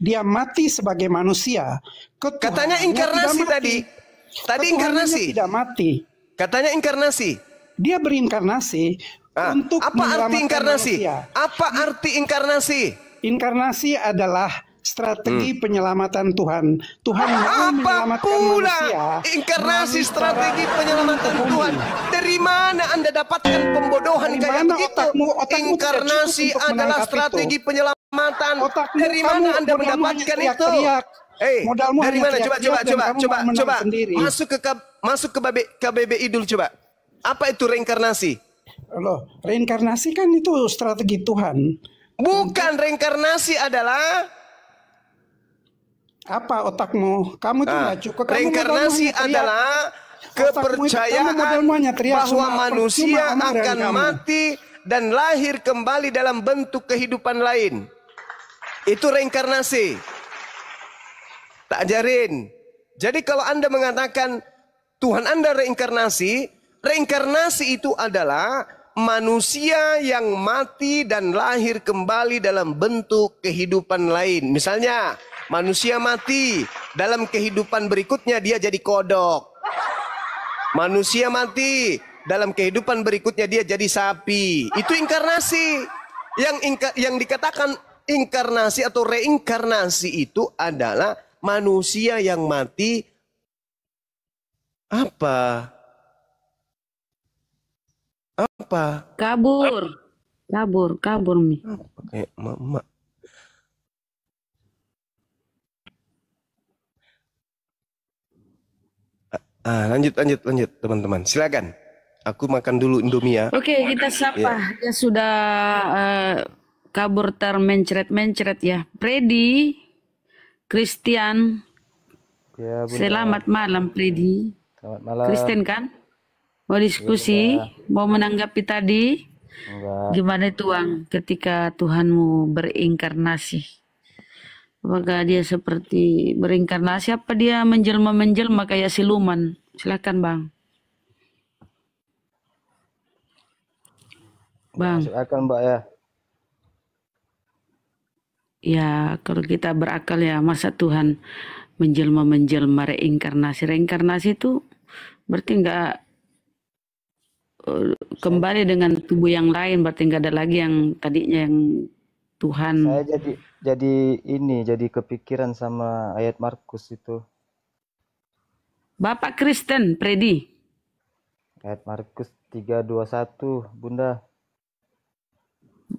Dia mati sebagai manusia. Katanya inkarnasi tadi. Tadi inkarnasi. Tidak mati. Katanya inkarnasi. Dia berinkarnasi untuk apa arti inkarnasi? Manusia. Apa arti inkarnasi? Inkarnasi adalah strategi penyelamatan Tuhan. Tuhan mau menyelamatkan manusia. Inkarnasi strategi penyelamatan Tuhan. Dari mana Anda dapatkan pembodohan kayak begitu? Inkarnasi adalah strategi penyelamatan. Dari mana Anda mendapatkan itu? Dari mana? Coba. Masuk ke KBBI dulu coba. Apa itu reinkarnasi? Loh, reinkarnasi kan itu strategi Tuhan. Bukan, reinkarnasi adalah apa otakmu? Kamu tuh nggak cukup. Reinkarnasi adalah kepercayaan bahwa manusia akan mati dan lahir kembali dalam bentuk kehidupan lain. Itu reinkarnasi. Tak ajarin. Jadi kalau Anda mengatakan Tuhan Anda reinkarnasi, reinkarnasi itu adalah manusia yang mati dan lahir kembali dalam bentuk kehidupan lain. Misalnya, manusia mati, dalam kehidupan berikutnya dia jadi kodok. Manusia mati, dalam kehidupan berikutnya dia jadi sapi. Itu inkarnasi. Yang dikatakan inkarnasi atau reinkarnasi itu adalah manusia yang mati apa? Kabur Mi. Kayak mama. Lanjut teman-teman. Silakan. Aku makan dulu Indomie ya. Oke, kita sapa. Dia sudah kabur termencret-mencret ya. Freddy, Christian. Ya, selamat malam Freddy. Selamat malam. Kristen kan? Mau diskusi? Ya, mau menanggapi tadi? Enggak. Gimana itu Bang ketika Tuhanmu berinkarnasi? Apakah dia seperti berinkarnasi apa dia menjelma-menjelma kayak siluman? Silakan Bang. Bang. Masuk akal Mbak ya. Ya kalau kita berakal ya masa Tuhan menjelma-menjelma reinkarnasi. Reinkarnasi itu berarti enggak kembali dengan tubuh yang lain, berarti nggak ada lagi yang tadinya yang Tuhan. Saya jadi kepikiran sama ayat Markus itu. Bapak Kristen, Freddy. Ayat Markus 3:21, Bunda.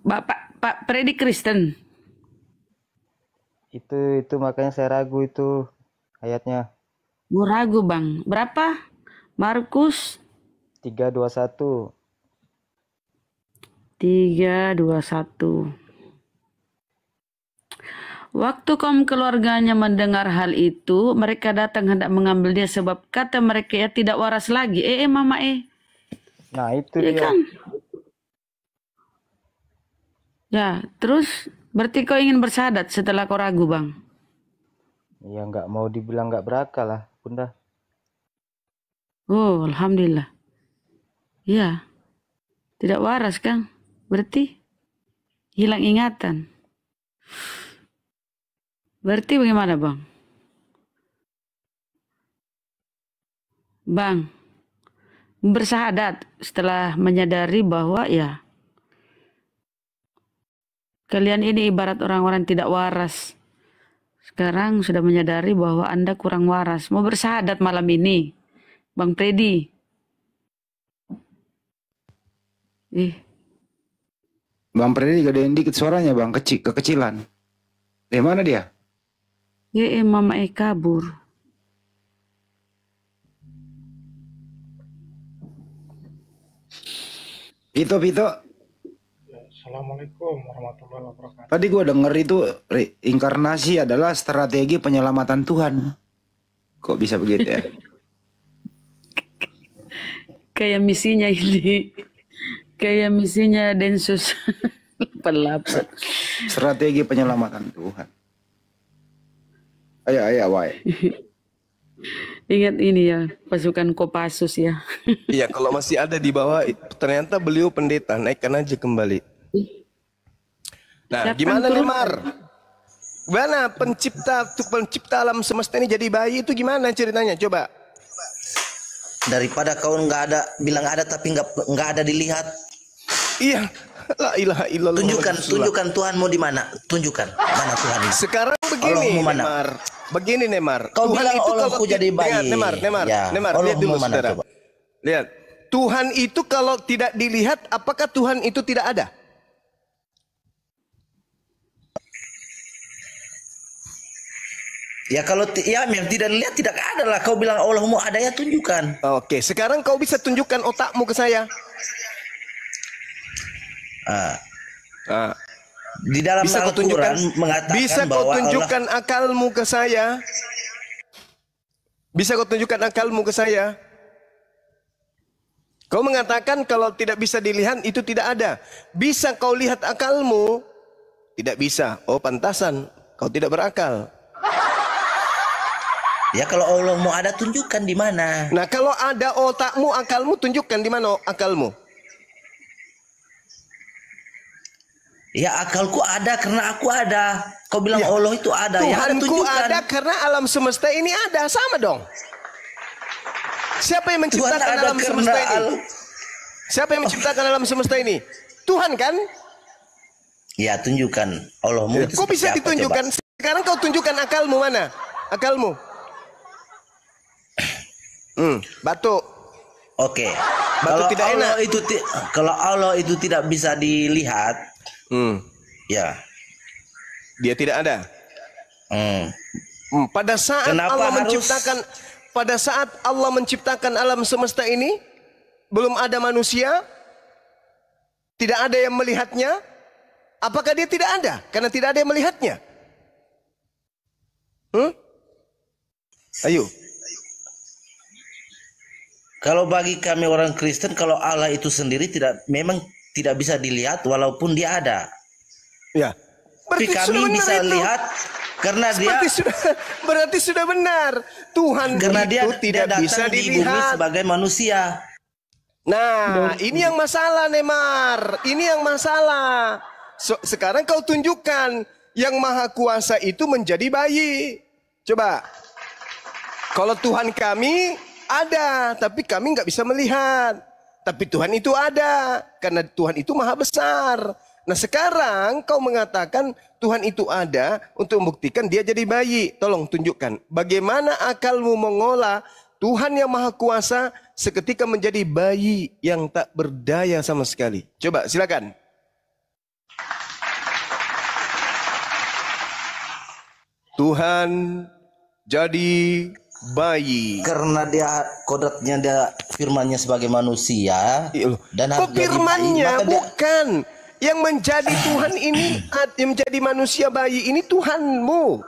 Pak Freddy Kristen. Itu makanya saya ragu itu ayatnya. Gue ragu Bang. Berapa? Markus 3:21. 3:21. Waktu kaum keluarganya mendengar hal itu, mereka datang hendak mengambil dia sebab kata mereka ya tidak waras lagi. Mama Nah itu ya dia. Kan? Ya, terus berarti kau ingin bersyahadat setelah kau ragu Bang? Ya nggak mau dibilang nggak berakal lah, Bunda. Oh, alhamdulillah. Ya, tidak waras kan? Berarti hilang ingatan. Berarti bagaimana Bang? Bang, bersyahadat setelah menyadari bahwa ya kalian ini ibarat orang-orang tidak waras. Sekarang sudah menyadari bahwa Anda kurang waras. Mau bersyahadat malam ini, Bang Freddy. Bang Freddy gedein dikit suaranya Bang, kekecilan. Di mana dia? Mama kabur. Pito. Assalamualaikum warahmatullahi wabarakatuh. Tadi gua denger itu inkarnasi adalah strategi penyelamatan Tuhan. Kok bisa begitu ya? Kayak misinya ini. Kayak misinya Densus 88. Strategi penyelamatan Tuhan. Ayo, why? Ingat ini ya, pasukan Kopassus ya. Iya, kalau masih ada di bawah, ternyata beliau pendeta, naikkan aja kembali. Nah, Siapa gimana turun? Lemar? Mana pencipta alam semesta ini jadi bayi itu gimana ceritanya? Coba. Daripada kau nggak ada, bilang ada tapi nggak ada dilihat. Iya. La ilaha illallah. Tunjukkan Tuhanmu di mana? Tunjukkan mana Tuhan ini. Sekarang begini, Nemar. Begini, Nemar. Kau Tuhan bilang itu Allahku jadi bayi. Nemar, Ya, lihat dulu mana, saudara. coba? Lihat. Tuhan itu kalau tidak dilihat, apakah Tuhan itu tidak ada? Ya kalau yang tidak dilihat tidak ada lah. Kau bilang Allahmu ada, ya tunjukkan. Oke, sekarang kau bisa tunjukkan otakmu ke saya. Di dalam Bisa kau tunjukkan, mengatakan bisa kau bahwa tunjukkan akalmu ke saya? Bisa kau tunjukkan akalmu ke saya? Kau mengatakan kalau tidak bisa dilihat itu tidak ada. Bisa kau lihat akalmu? Tidak bisa. Oh, pantasan kau tidak berakal. ya kalau Allahmu ada, tunjukkan di mana. Nah, kalau ada otakmu, akalmu, tunjukkan di mana akalmu. Ya akalku ada karena aku ada. Kau bilang Ya. Allah itu ada. Tuhanku Ya ada karena alam semesta ini ada. Sama dong. Siapa yang menciptakan alam semesta ini? Siapa yang menciptakan alam semesta ini? Tuhan kan? Ya tunjukkan Allahmu itu. Kok bisa seperti apa, ditunjukkan? coba? Sekarang kau tunjukkan akalmu mana? Akalmu. Batuk. Oke. Batu Kalau tidak Allah enak. itu kalau Allah itu tidak bisa dilihat, ya Dia tidak ada. Pada saat Kenapa Allah harus- menciptakan, pada saat Allah menciptakan alam semesta ini, belum ada manusia, tidak ada yang melihatnya. Apakah dia tidak ada? Karena tidak ada yang melihatnya. Ayo. Kalau bagi kami orang Kristen, kalau Allah itu sendiri memang tidak bisa dilihat walaupun dia ada. Ya. Tapi Berarti kami sudah benar bisa itu. lihat karena Berarti sudah benar. Tuhan karena itu dia tidak datang bisa di bumi dilihat. sebagai manusia. Nah, ini yang masalah, Nemar. Ini yang masalah. Sekarang kau tunjukkan yang maha kuasa itu menjadi bayi. Coba. Kalau Tuhan kami ada, tapi kami nggak bisa melihat. Tapi Tuhan itu ada, karena Tuhan itu maha besar. Nah sekarang kau mengatakan Tuhan itu ada untuk membuktikan dia jadi bayi. Tolong tunjukkan bagaimana akalmu mengolah Tuhan yang maha kuasa seketika menjadi bayi yang tak berdaya sama sekali. Coba silakan. Tuhan jadi bayi. Karena dia kodratnya, dia firmannya sebagai manusia dan harus jadi bayi, Firmannya maka dia- bukan yang menjadi Tuhan ini, yang menjadi manusia bayi ini Tuhanmu.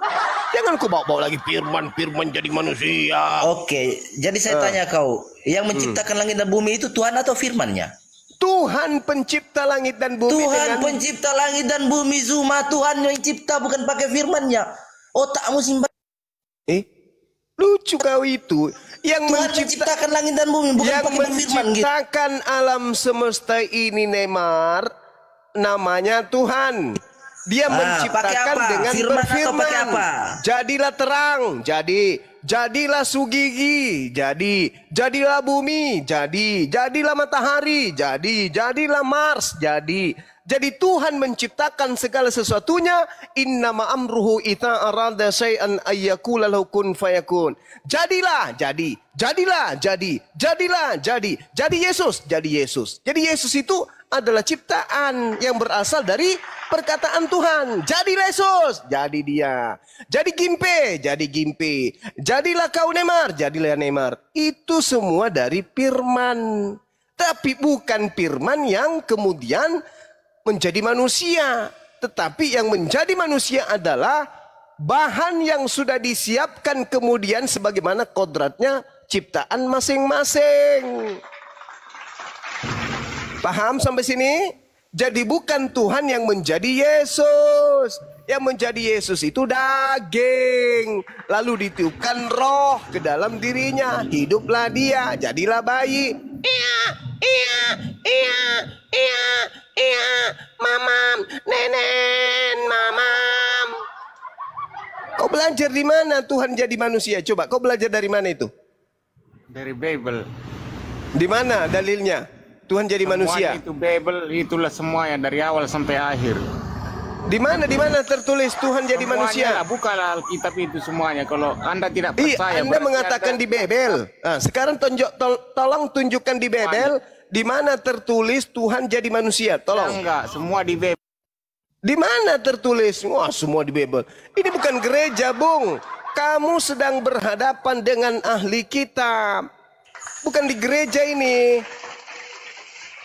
Jangan kau bawa-bawa lagi firman jadi manusia. Oke, jadi saya tanya kau, yang menciptakan langit dan bumi itu Tuhan atau firmannya? Tuhan pencipta langit dan bumi. Tuhan dengan... pencipta langit dan bumi, Zuma. Tuhan yang cipta, bukan pakai firmannya. Otakmu simpan. Lucu kau itu. Yang Tuhan menciptakan langit dan bumi, bukan yang pakai firman gitu. menciptakan alam semesta ini, Nemar, namanya Tuhan. Dia menciptakan pakai apa? dengan Firman atau berfirman. pakai apa? Jadilah terang, jadilah sugigi, jadilah bumi, jadilah matahari, jadilah Mars, Jadi Tuhan menciptakan segala sesuatunya. Innama amruhu idza arada syai'an ayyakula lahu kun fayakun. Jadilah, jadi. Jadi Yesus. Jadi Yesus itu adalah ciptaan yang berasal dari perkataan Tuhan. Jadi Yesus, jadi dia. Jadi Gimpe. Jadilah kau Nemar, jadilah Nemar. Itu semua dari firman. Tapi bukan firman yang kemudian menjadi manusia. Tetapi yang menjadi manusia adalah bahan yang sudah disiapkan kemudian sebagaimana kodratnya ciptaan masing-masing. Paham sampai sini? Jadi bukan Tuhan yang menjadi Yesus. Yang menjadi Yesus itu daging. Lalu ditiupkan roh ke dalam dirinya. Hiduplah dia, jadilah bayi. Iya, mamam, nenen, mamam. Kau belajar di mana Tuhan jadi manusia? Coba kau belajar dari mana itu? Dari Bible. Di mana dalilnya Tuhan jadi manusia? Itu Bible, itulah semuanya dari awal sampai akhir. Di mana tertulis Tuhan jadi manusia? Lah, bukalah Alkitab itu semuanya. Kalau Anda tidak percaya, Anda mengatakan di Bible. Nah, sekarang tolong tunjukkan di Bible di mana tertulis Tuhan jadi manusia. Tolong. Enggak, semua di Bible. Di mana tertulis? Wah, semua di Bible. Ini bukan gereja, Bung. Kamu sedang berhadapan dengan ahli kitab. Bukan di gereja ini.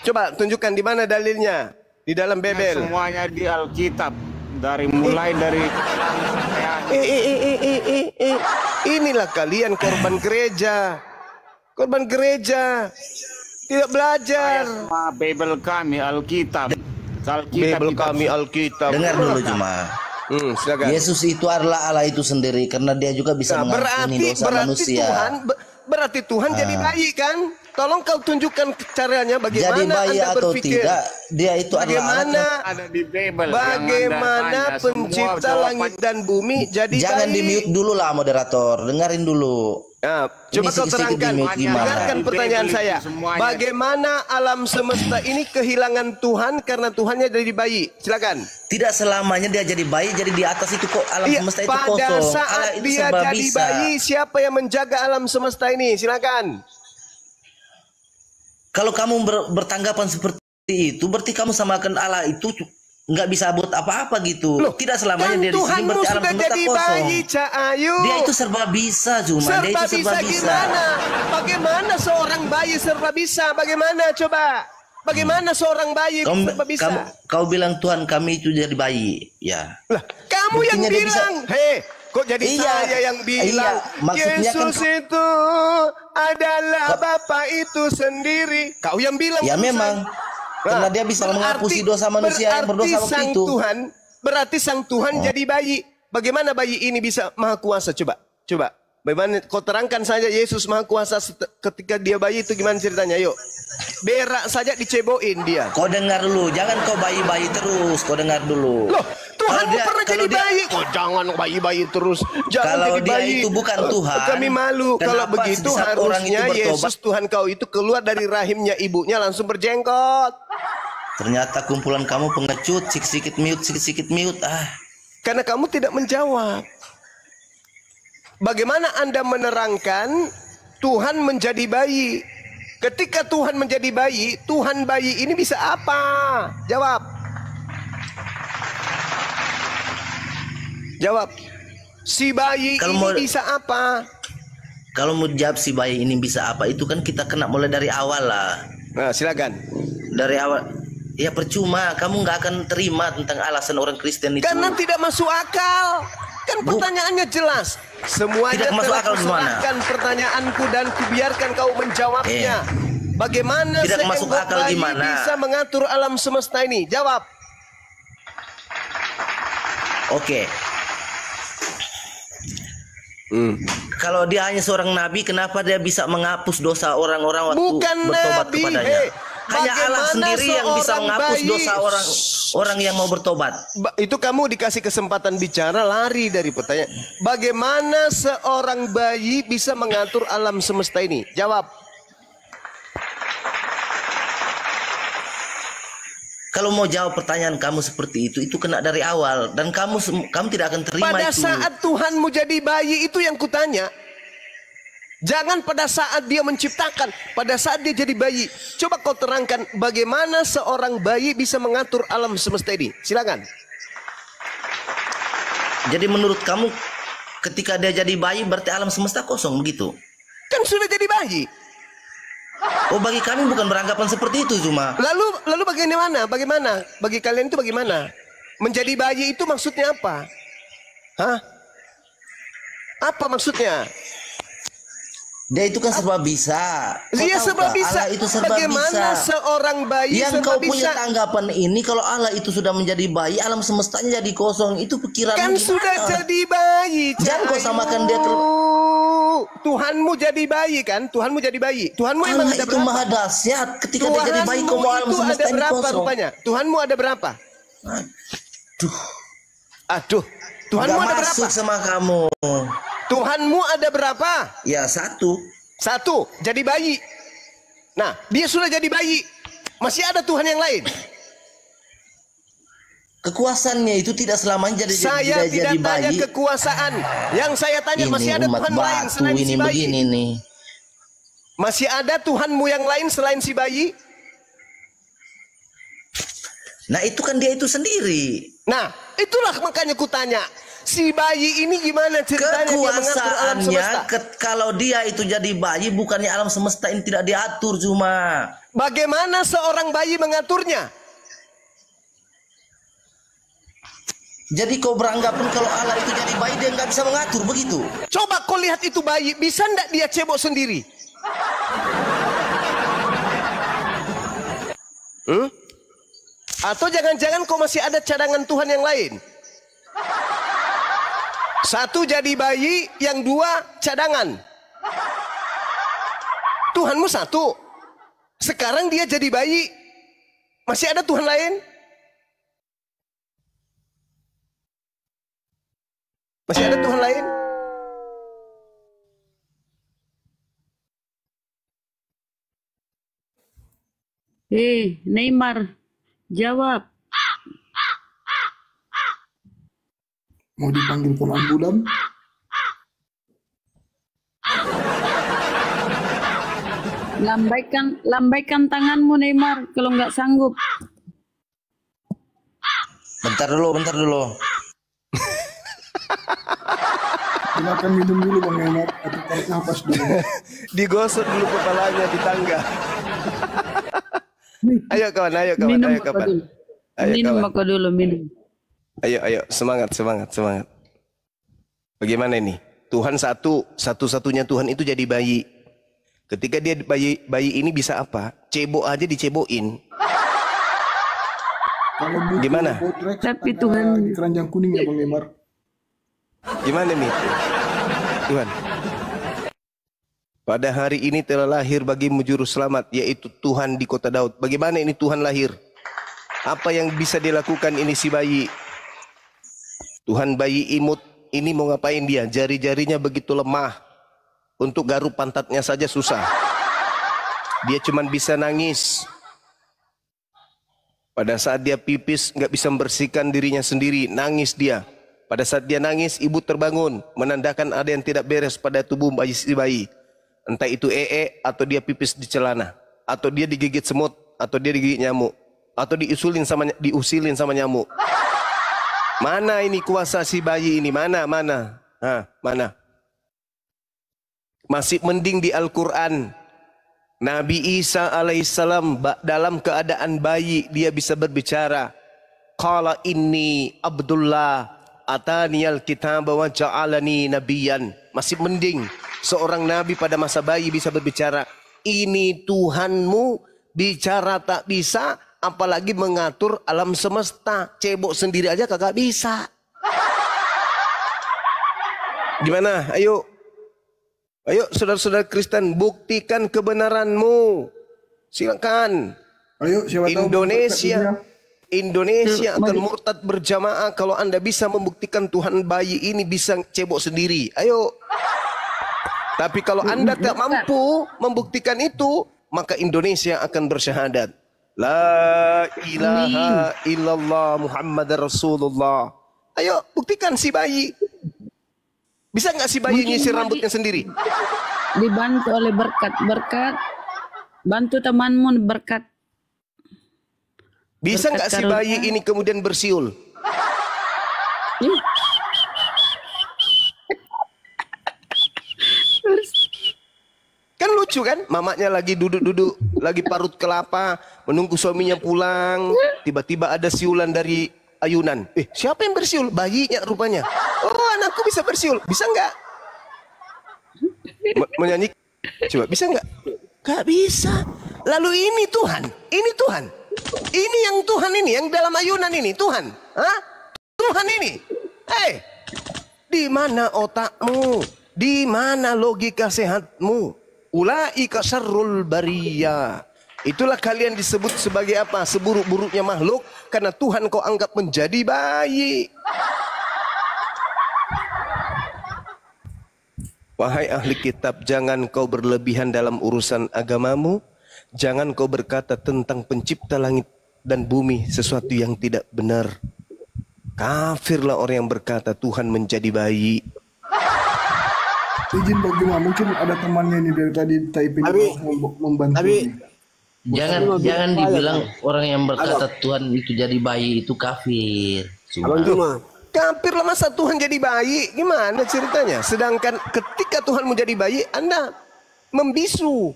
Coba tunjukkan di mana dalilnya. Di dalam Bible. Semuanya di Alkitab. Mulai dari Inilah kalian korban gereja. Korban gereja. Tidak belajar. Bible kami Alkitab. Bible kami Alkitab. Dengar dulu cuma. Silakan. Yesus itu adalah Allah itu sendiri karena dia juga bisa mengampuni dosa manusia. Berarti Tuhan jadi bayi kan? Tolong kau tunjukkan caranya bagaimana jadi bayi Anda atau berpikir. tidak, dia itu adalah ada di Bible. Bagaimana pencipta langit dan bumi jadi Jangan bayi. di-mute dulu lah moderator, dengerin dulu. Nah, coba kau terangkan, dengarkan pertanyaan saya. Bagaimana alam semesta ini kehilangan Tuhan karena Tuhannya jadi bayi? Silakan. Tidak selamanya dia jadi bayi, jadi di atas itu kok alam semesta itu kosong. Pada saat Allah itu dia serba jadi bisa. bayi, siapa yang menjaga alam semesta ini? Silakan. Kalau kamu bertanggapan seperti itu, berarti kamu samakan Allah itu nggak bisa buat apa-apa gitu. Loh, tidak selamanya dia di sini, Tuhanmu berarti alam sudah semesta jadi kosong. bayi, Cak Ayu. Dia itu serba bisa, cuma dia itu serba bisa. Gimana? Bagaimana seorang bayi serba bisa? Bagaimana coba? Bagaimana seorang bayi serba bisa? Kau bilang Tuhan kami itu jadi bayi, ya. Lah, kamu yang bilang, hei, kok jadi saya yang bilang? Yesus itu adalah Bapa itu sendiri. Kau yang bilang. Ya memang. Karena dia bisa menghapus dosa manusia yang berdosa waktu itu. Berarti sang Tuhan jadi bayi. Bagaimana bayi ini bisa maha kuasa? Coba. Bagaimana kau terangkan saja Yesus maha kuasa ketika dia bayi itu gimana ceritanya? Yuk. Berak saja diceboin dia. Kau dengar dulu, jangan kau bayi-bayi terus. Kau dengar dulu. Loh, Tuhanmu pernah jadi bayi. Oh, jangan bayi-bayi terus. Jangan kalau jadi dia bayi. itu bukan Tuhan. Kami malu. Kalau begitu harusnya Yesus Tuhan kau itu keluar dari rahimnya ibunya langsung berjenggot. Ternyata kumpulan kamu pengecut, sikit-sikit mute. Karena kamu tidak menjawab. Bagaimana Anda menerangkan Tuhan menjadi bayi? Ketika Tuhan menjadi bayi, Tuhan bayi ini bisa apa? Jawab. Si bayi ini bisa apa? Kalau mau jawab si bayi ini bisa apa, itu kan kita kena mulai dari awal lah. Nah, silakan. Dari awal. Ya percuma, kamu nggak akan terima tentang alasan orang Kristen itu. Karena tidak masuk akal. Kan pertanyaannya jelas. Semuanya tidak masuk akal terserahkan pertanyaanku dan kubiarkan kau menjawabnya. Bagaimana tidak masuk akal bayi gimana? bisa mengatur alam semesta ini? Jawab. Oke. Kalau dia hanya seorang nabi, kenapa dia bisa menghapus dosa orang-orang waktu bertobat kepadanya? Hanya Allah sendiri yang bisa menghapus dosa orang yang mau bertobat. Itu kamu dikasih kesempatan bicara, lari dari pertanyaan. Bagaimana seorang bayi bisa mengatur alam semesta ini? Jawab. Kalau mau jawab pertanyaan kamu seperti itu kena dari awal dan kamu tidak akan terima pada itu. Pada saat Tuhanmu jadi bayi itu yang kutanya. Jangan pada saat dia menciptakan, pada saat dia jadi bayi. Coba kau terangkan bagaimana seorang bayi bisa mengatur alam semesta ini. Silakan. Jadi menurut kamu ketika dia jadi bayi berarti alam semesta kosong begitu? Kan sudah jadi bayi. Oh, bagi kami bukan beranggapan seperti itu cuma. Lalu bagaimana? Bagaimana? Bagi kalian itu bagaimana? Menjadi bayi itu maksudnya apa? Hah? Apa maksudnya? Dia itu kan serba bisa. Dia serba bisa. Allah itu serba bagaimana bisa. Seorang bayi yang serba kau punya bisa. tanggapan ini kalau Allah itu sudah menjadi bayi, alam semestanya jadi kosong, itu pikiran kan sudah jadi bayi. Jangan kau samakan dia Tuhanmu jadi bayi kan? Tuhanmu jadi bayi. Tuhanmu Allah itu berapa? Maha dahsyat. Ketika dia jadi bayi, kau mau alam semesta ini kosong. Rupanya? Tuhanmu ada berapa? Aduh. Tuhanmu ada berapa? Sama kamu. Tuhanmu ada berapa? Ya, satu. Satu, jadi bayi. Nah, dia sudah jadi bayi. Masih ada Tuhan yang lain? Kekuasaannya itu tidak selamanya jadi saya tidak jadi tanya bayi. Kekuasaan. Yang saya tanya, ini masih ada umat Tuhan lain batu selain ini si bayi? begini nih. Masih ada Tuhanmu yang lain selain si bayi? Nah, itu kan dia itu sendiri. Nah, itulah makanya kutanya. Si bayi ini gimana ceritanya dia mengatur alam semesta? Kalau dia itu jadi bayi, bukannya alam semesta ini tidak diatur cuma. Bagaimana seorang bayi mengaturnya? Jadi kau beranggapan kalau Allah itu jadi bayi dia nggak bisa mengatur begitu? Coba kau lihat itu bayi, bisa ndak dia cebok sendiri? Atau jangan-jangan kau masih ada cadangan Tuhan yang lain? Satu jadi bayi, yang dua cadangan. Tuhanmu satu. Sekarang dia jadi bayi. Masih ada Tuhan lain? Masih ada Tuhan lain? Neymar, jawab. Mau dipanggil pun ambulan? Lambaikan tanganmu Neymar kalau nggak sanggup. Bentar dulu. Silakan minum dulu Bang Neymar, atau tarik nafas dulu. Digosok dulu kepalanya di tangga. Ayo kawan. Minum Ayo kawan. Minum aku dulu, minum. Ayo, semangat. Bagaimana ini? Tuhan satu-satunya Tuhan itu jadi bayi. Ketika dia bayi ini bisa apa? Cebok aja dicebokin. Gimana? Tapi Tuhan Keranjang kuning ya Bang Neymar. Gimana nih? Tuhan. Pada hari ini telah lahir bagimu juru selamat, yaitu Tuhan di kota Daud. Bagaimana ini Tuhan lahir? Apa yang bisa dilakukan ini si bayi? Tuhan bayi imut ini mau ngapain dia? Jari-jarinya begitu lemah. Untuk garuk pantatnya saja susah. Dia cuman bisa nangis. Pada saat dia pipis nggak bisa membersihkan dirinya sendiri, nangis dia. Pada saat dia nangis, ibu terbangun, menandakan ada yang tidak beres pada tubuh si bayi. Entah itu atau dia pipis di celana, atau dia digigit semut, atau dia digigit nyamuk, atau diusilin sama nyamuk. Mana ini kuasa si bayi ini? Mana? Mana? Masih mending di Al-Quran. Nabi Isa alaihissalam dalam keadaan bayi dia bisa berbicara. Qala inni Abdullah ataniyal kitab wa ja'alani nabiyan. Masih mending seorang nabi pada masa bayi bisa berbicara. Ini Tuhanmu, bicara tak bisa, apalagi mengatur alam semesta. Cebok sendiri aja kagak bisa. Gimana? Ayo saudara-saudara Kristen, buktikan kebenaranmu. Silakan. Ayo, siapa Indonesia akan murtad berjamaah kalau Anda bisa membuktikan Tuhan bayi ini bisa cebok sendiri. Ayo. Tapi kalau Anda tak mampu membuktikan itu, maka Indonesia akan bersyahadat. La ilaha illallah Muhammadar Rasulullah. Ayo buktikan si bayi. Bisa nggak si bayi nyisir rambutnya sendiri? Dibantu oleh berkat. Bantu temanmu berkat. Bisa nggak si bayi ini kemudian bersiul? Kan lucu kan? Mamanya lagi duduk-duduk, lagi parut kelapa, menunggu suaminya pulang. Tiba-tiba ada siulan dari ayunan. Siapa yang bersiul? Bayinya rupanya. Oh, anakku bisa bersiul. Bisa nggak? Menyanyi. Coba, bisa nggak? Nggak bisa. Lalu ini Tuhan. Ini yang Tuhan ini, yang dalam ayunan ini Tuhan. Hah? Tuhan ini. Di mana otakmu? Di mana logika sehatmu? Ulaika syarrul bariyah. Itulah kalian disebut sebagai apa? Seburuk-buruknya makhluk karena Tuhan kau anggap menjadi bayi. Wahai ahli kitab, jangan kau berlebihan dalam urusan agamamu. Jangan kau berkata tentang pencipta langit dan bumi sesuatu yang tidak benar. Kafirlah orang yang berkata Tuhan menjadi bayi. Izin Bang Juma, mungkin ada temannya ini dari tadi typing membantu. Jangan dibilang orang yang berkata Tuhan itu jadi bayi itu kafir. Abang Juma. Kafir lah, masa Tuhan jadi bayi? Gimana ceritanya? Sedangkan ketika Tuhan mau jadi bayi, Anda membisu.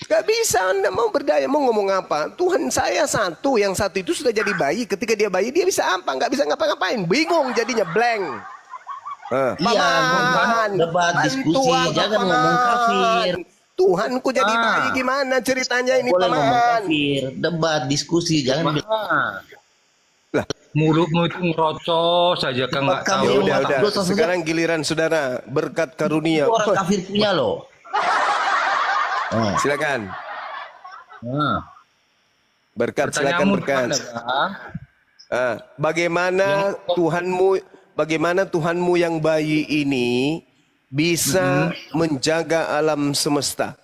Gak bisa Anda mau berdaya, mau ngomong apa? Tuhan saya satu, yang satu itu sudah jadi bayi. Ketika dia bayi, dia bisa apa? Gak bisa ngapa-ngapain. Bingung jadinya, blank. Iya, debat diskusi, jangan ngomong kafir. Tuhanku jadi bayi, gimana ceritanya ini, Boleh ngomong Paman? kafir, debat diskusi, jangan Lah, mulutmu itu ngerocos saja kan nggak tahu. Udah. Sekarang giliran saudara, berkat karunia. Itu orang kafir punya loh. Silakan. Berkat, silakan berkat. Bagaimana Tuhanmu yang bayi ini bisa menjaga alam semesta?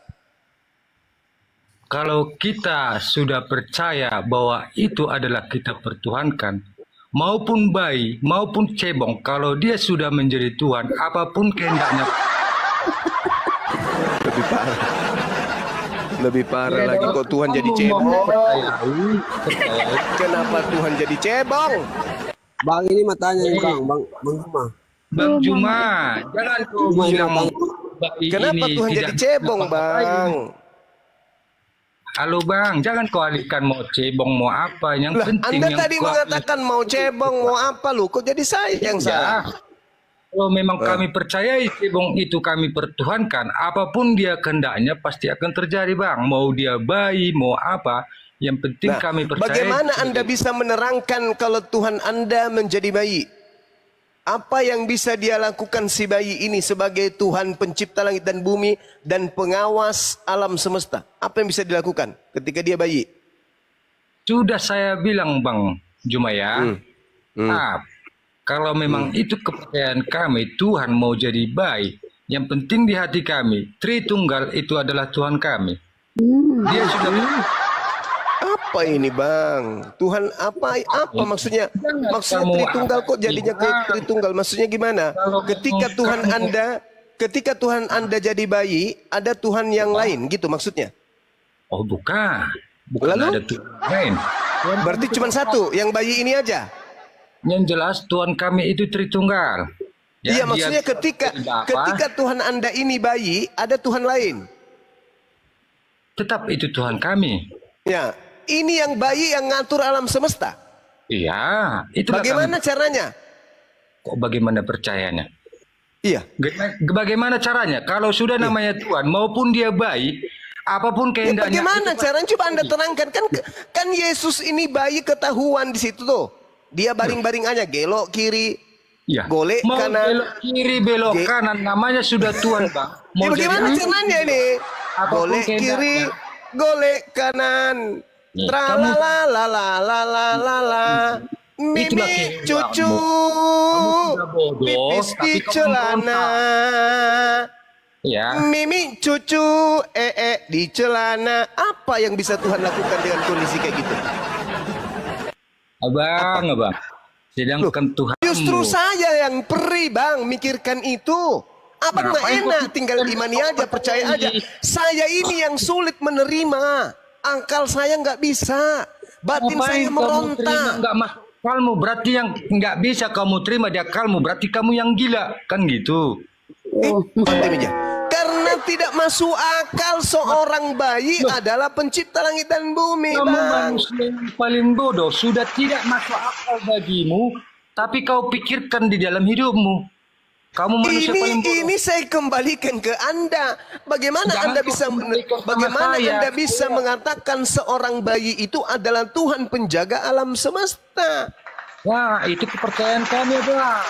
Kalau kita sudah percaya bahwa itu adalah kita pertuhankan, maupun bayi, maupun cebong, kalau dia sudah menjadi Tuhan, apapun kehendaknya. Lebih parah lagi kok Tuhan jadi cebong. Kenapa Tuhan jadi cebong? Bang ini matanya nih Bang Juma. Bang Juma, jangan kau bilang kenapa Tuhan jadi cebong, Bang? Halo Bang, jangan kau alihkan mau cebong mau apa, yang penting Anda yang tadi mengatakan mau cebong mau apa, lu kok jadi saya yang salah? Kalau memang kami percayai cebong itu kami pertuhankan, apapun dia kehendaknya pasti akan terjadi Bang. Mau dia bayi, mau apa, yang penting kami percaya. Bagaimana Anda bisa menerangkan kalau Tuhan Anda menjadi bayi? Apa yang bisa dia lakukan si bayi ini sebagai Tuhan pencipta langit dan bumi dan pengawas alam semesta? Apa yang bisa dilakukan ketika dia bayi? Sudah saya bilang Bang Juma ya. Kalau memang itu kepercayaan kami, Tuhan mau jadi bayi, yang penting di hati kami, Tritunggal itu adalah Tuhan kami. Dia sudah. Apa ini Bang? Tuhan apa maksudnya? Maksudnya Tritunggal kok jadinya kayak Tritunggal? Maksudnya gimana? Ketika Tuhan Anda jadi bayi, ada Tuhan yang lain gitu maksudnya? Oh bukan. Lalu? Ada Tuhan lain. Berarti cuma satu, yang bayi ini aja? Yang jelas Tuhan kami itu Tritunggal. Iya maksudnya ketika Tuhan Anda ini bayi, ada Tuhan lain? Tetap itu Tuhan kami. Ya, ini yang bayi yang ngatur alam semesta. Iya, itu bagaimana caranya? Kok bagaimana percayanya? Iya. Bagaimana caranya? Kalau sudah namanya Tuhan, maupun dia bayi, apapun kehendaknya. Bagaimana caranya? Coba Anda terangkan. Kan Yesus ini bayi ketahuan di situ tuh. Dia baring-baring aja, gelok kiri, golek mau kanan. Belok kiri, belok kanan, namanya sudah Tuhan Bang. Ya, bagaimana caranya ini? Golek kiri, golek kanan. Tralalalalalalala. Mimi cucu pipis di celana. Mimi cucu di celana. Apa yang bisa Tuhan lakukan dengan kondisi kayak gitu? Abang. Sedangkan Tuhan. Justru saya yang perih Bang mikirkan itu. Abang nggak enak, tinggal imani aja, percaya aja. Saya ini yang sulit menerima. Akal saya nggak bisa, batin saya meronta. Nggak masuk akalmu, berarti yang nggak bisa kamu terima di akalmu, berarti kamu yang gila, kan gitu. Karena tidak masuk akal seorang bayi adalah pencipta langit dan bumi. Kamu manusia yang paling bodoh, sudah tidak masuk akal bagimu, tapi kau pikirkan di dalam hidupmu. Kamu manusia paling bodoh. Ini saya kembalikan ke Anda. Bagaimana Anda bisa mengatakan seorang bayi itu adalah Tuhan penjaga alam semesta? Wah, itu kepercayaan kami, Bang.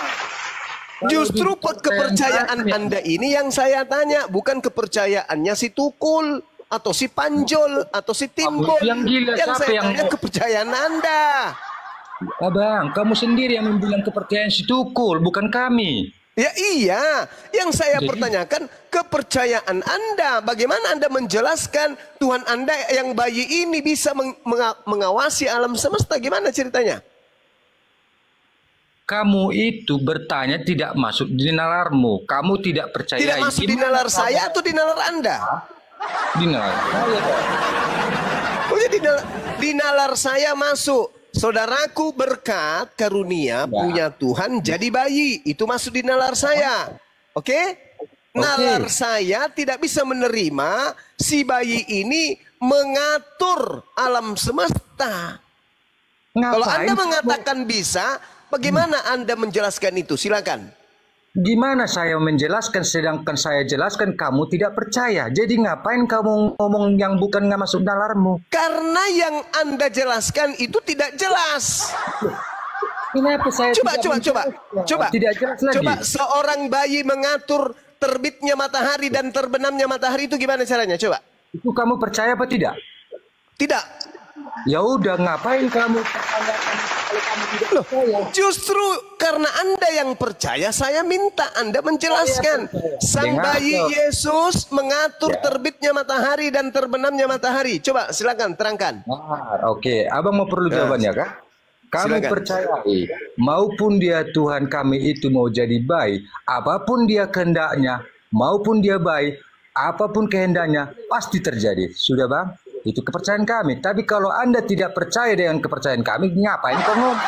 Justru kepercayaan Anda ini yang saya tanya, bukan kepercayaannya si Tukul atau si Panjol atau si Timbul. Yang saya tanya kepercayaan Anda. Abang, kamu sendiri yang membilang kepercayaan si Tukul, bukan kami. Ya iya, yang saya pertanyakan kepercayaan Anda. Bagaimana Anda menjelaskan Tuhan Anda yang bayi ini bisa mengawasi alam semesta? Gimana ceritanya? Kamu itu bertanya tidak masuk di nalarmu. Kamu tidak percaya. Tidak masuk di nalar saya atau di nalar Anda? Di nalar saya. Oh jadi di nalar saya masuk. Saudaraku berkat karunia punya Tuhan jadi bayi. Itu masuk di nalar saya. Oke? Nalar saya tidak bisa menerima si bayi ini mengatur alam semesta. Kalau Anda mengatakan bisa, bagaimana Anda menjelaskan itu? Silakan. Gimana saya menjelaskan sedangkan saya jelaskan kamu tidak percaya. Jadi ngapain kamu ngomong yang bukan nggak masuk nalarmu? Karena yang Anda jelaskan itu tidak jelas. Kenapa saya Coba tidak jelas lagi? Coba seorang bayi mengatur terbitnya matahari dan terbenamnya matahari itu gimana caranya? Coba. Itu kamu percaya apa tidak? Tidak. Ya udah, ngapain kamu? Loh, justru karena Anda yang percaya, saya minta Anda menjelaskan. Sang bayi Yesus mengatur terbitnya matahari dan terbenamnya matahari. Coba silakan terangkan. Oke, abang mau perlu jawabannya kah? Kami percayai, maupun dia Tuhan kami itu mau jadi baik, apapun dia kehendaknya, maupun dia baik, apapun kehendaknya, pasti terjadi. Sudah bang? Itu kepercayaan kami. Tapi kalau Anda tidak percaya dengan kepercayaan kami, ngapain kau ngomong?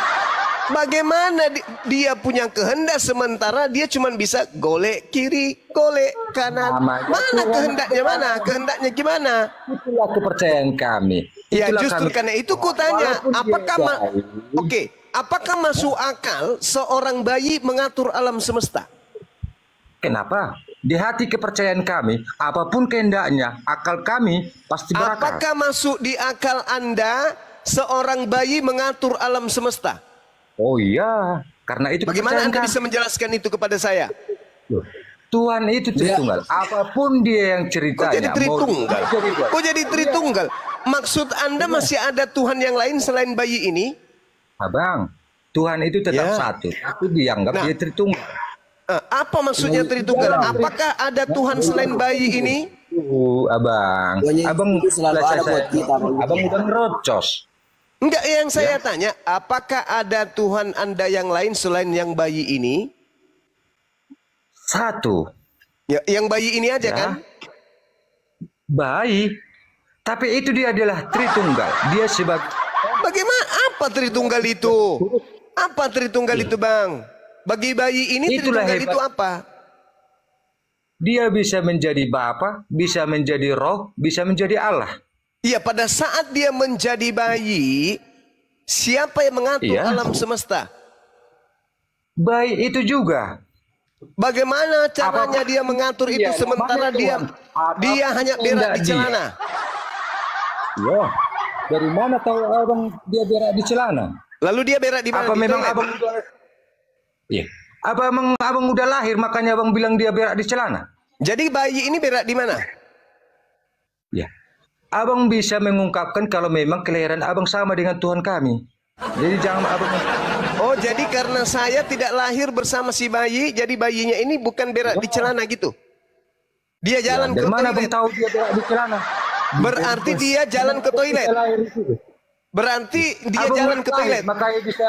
Bagaimana dia punya kehendak sementara dia cuma bisa golek kiri, golek kanan. Mana kehendaknya mana? Kehendaknya gimana? Itulah kepercayaan kami. Ya justru karena itu kutanya, apakah apakah masuk akal seorang bayi mengatur alam semesta? Kenapa? Di hati kepercayaan kami, apapun kehendaknya, akal kami pasti berakal. Apakah masuk di akal Anda seorang bayi mengatur alam semesta? Oh iya, karena itu. Bagaimana Anda bisa menjelaskan itu kepada saya? Tuhan itu Tritunggal. Apapun dia yang ceritanya. Kok jadi Tritunggal? Kok jadi Tritunggal? Maksud Anda masih ada Tuhan yang lain selain bayi ini? Abang, Tuhan itu tetap satu, tapi dianggap dia Tritunggal. Apa maksudnya Tritunggal? Apakah ada Tuhan selain bayi ini? Abang udah ngerocos. Enggak, yang saya tanya, apakah ada Tuhan Anda yang lain selain yang bayi ini? Satu. Ya, yang bayi ini aja kan? Bayi. Tapi itu dia adalah Tritunggal. Dia sebagai. Bagaimana? Apa Tritunggal itu? Apa Tritunggal itu, Bang? Bagi bayi ini Tritunggal itu apa? Dia bisa menjadi Bapa, bisa menjadi Roh, bisa menjadi Allah. Iya, pada saat dia menjadi bayi, siapa yang mengatur alam semesta? Bayi itu juga. Bagaimana caranya dia mengatur itu sementara dia hanya berak di celana? Ya, dari mana tahu abang dia berak di celana? Lalu dia berak di mana? Apa memang abang udah? Iya. Apa emang abang udah lahir makanya abang bilang dia berak di celana? Jadi bayi ini berak di mana? Ya. Abang bisa mengungkapkan kalau memang kelahiran abang sama dengan Tuhan kami. Jadi jangan abang. Oh, jadi karena saya tidak lahir bersama si bayi, jadi bayinya ini bukan berak di celana gitu? Dia jalan ke toilet. Dari mana abang tahu dia berak di celana? Berarti dia jalan ke toilet. Berarti dia jalan ke toilet. Makanya bisa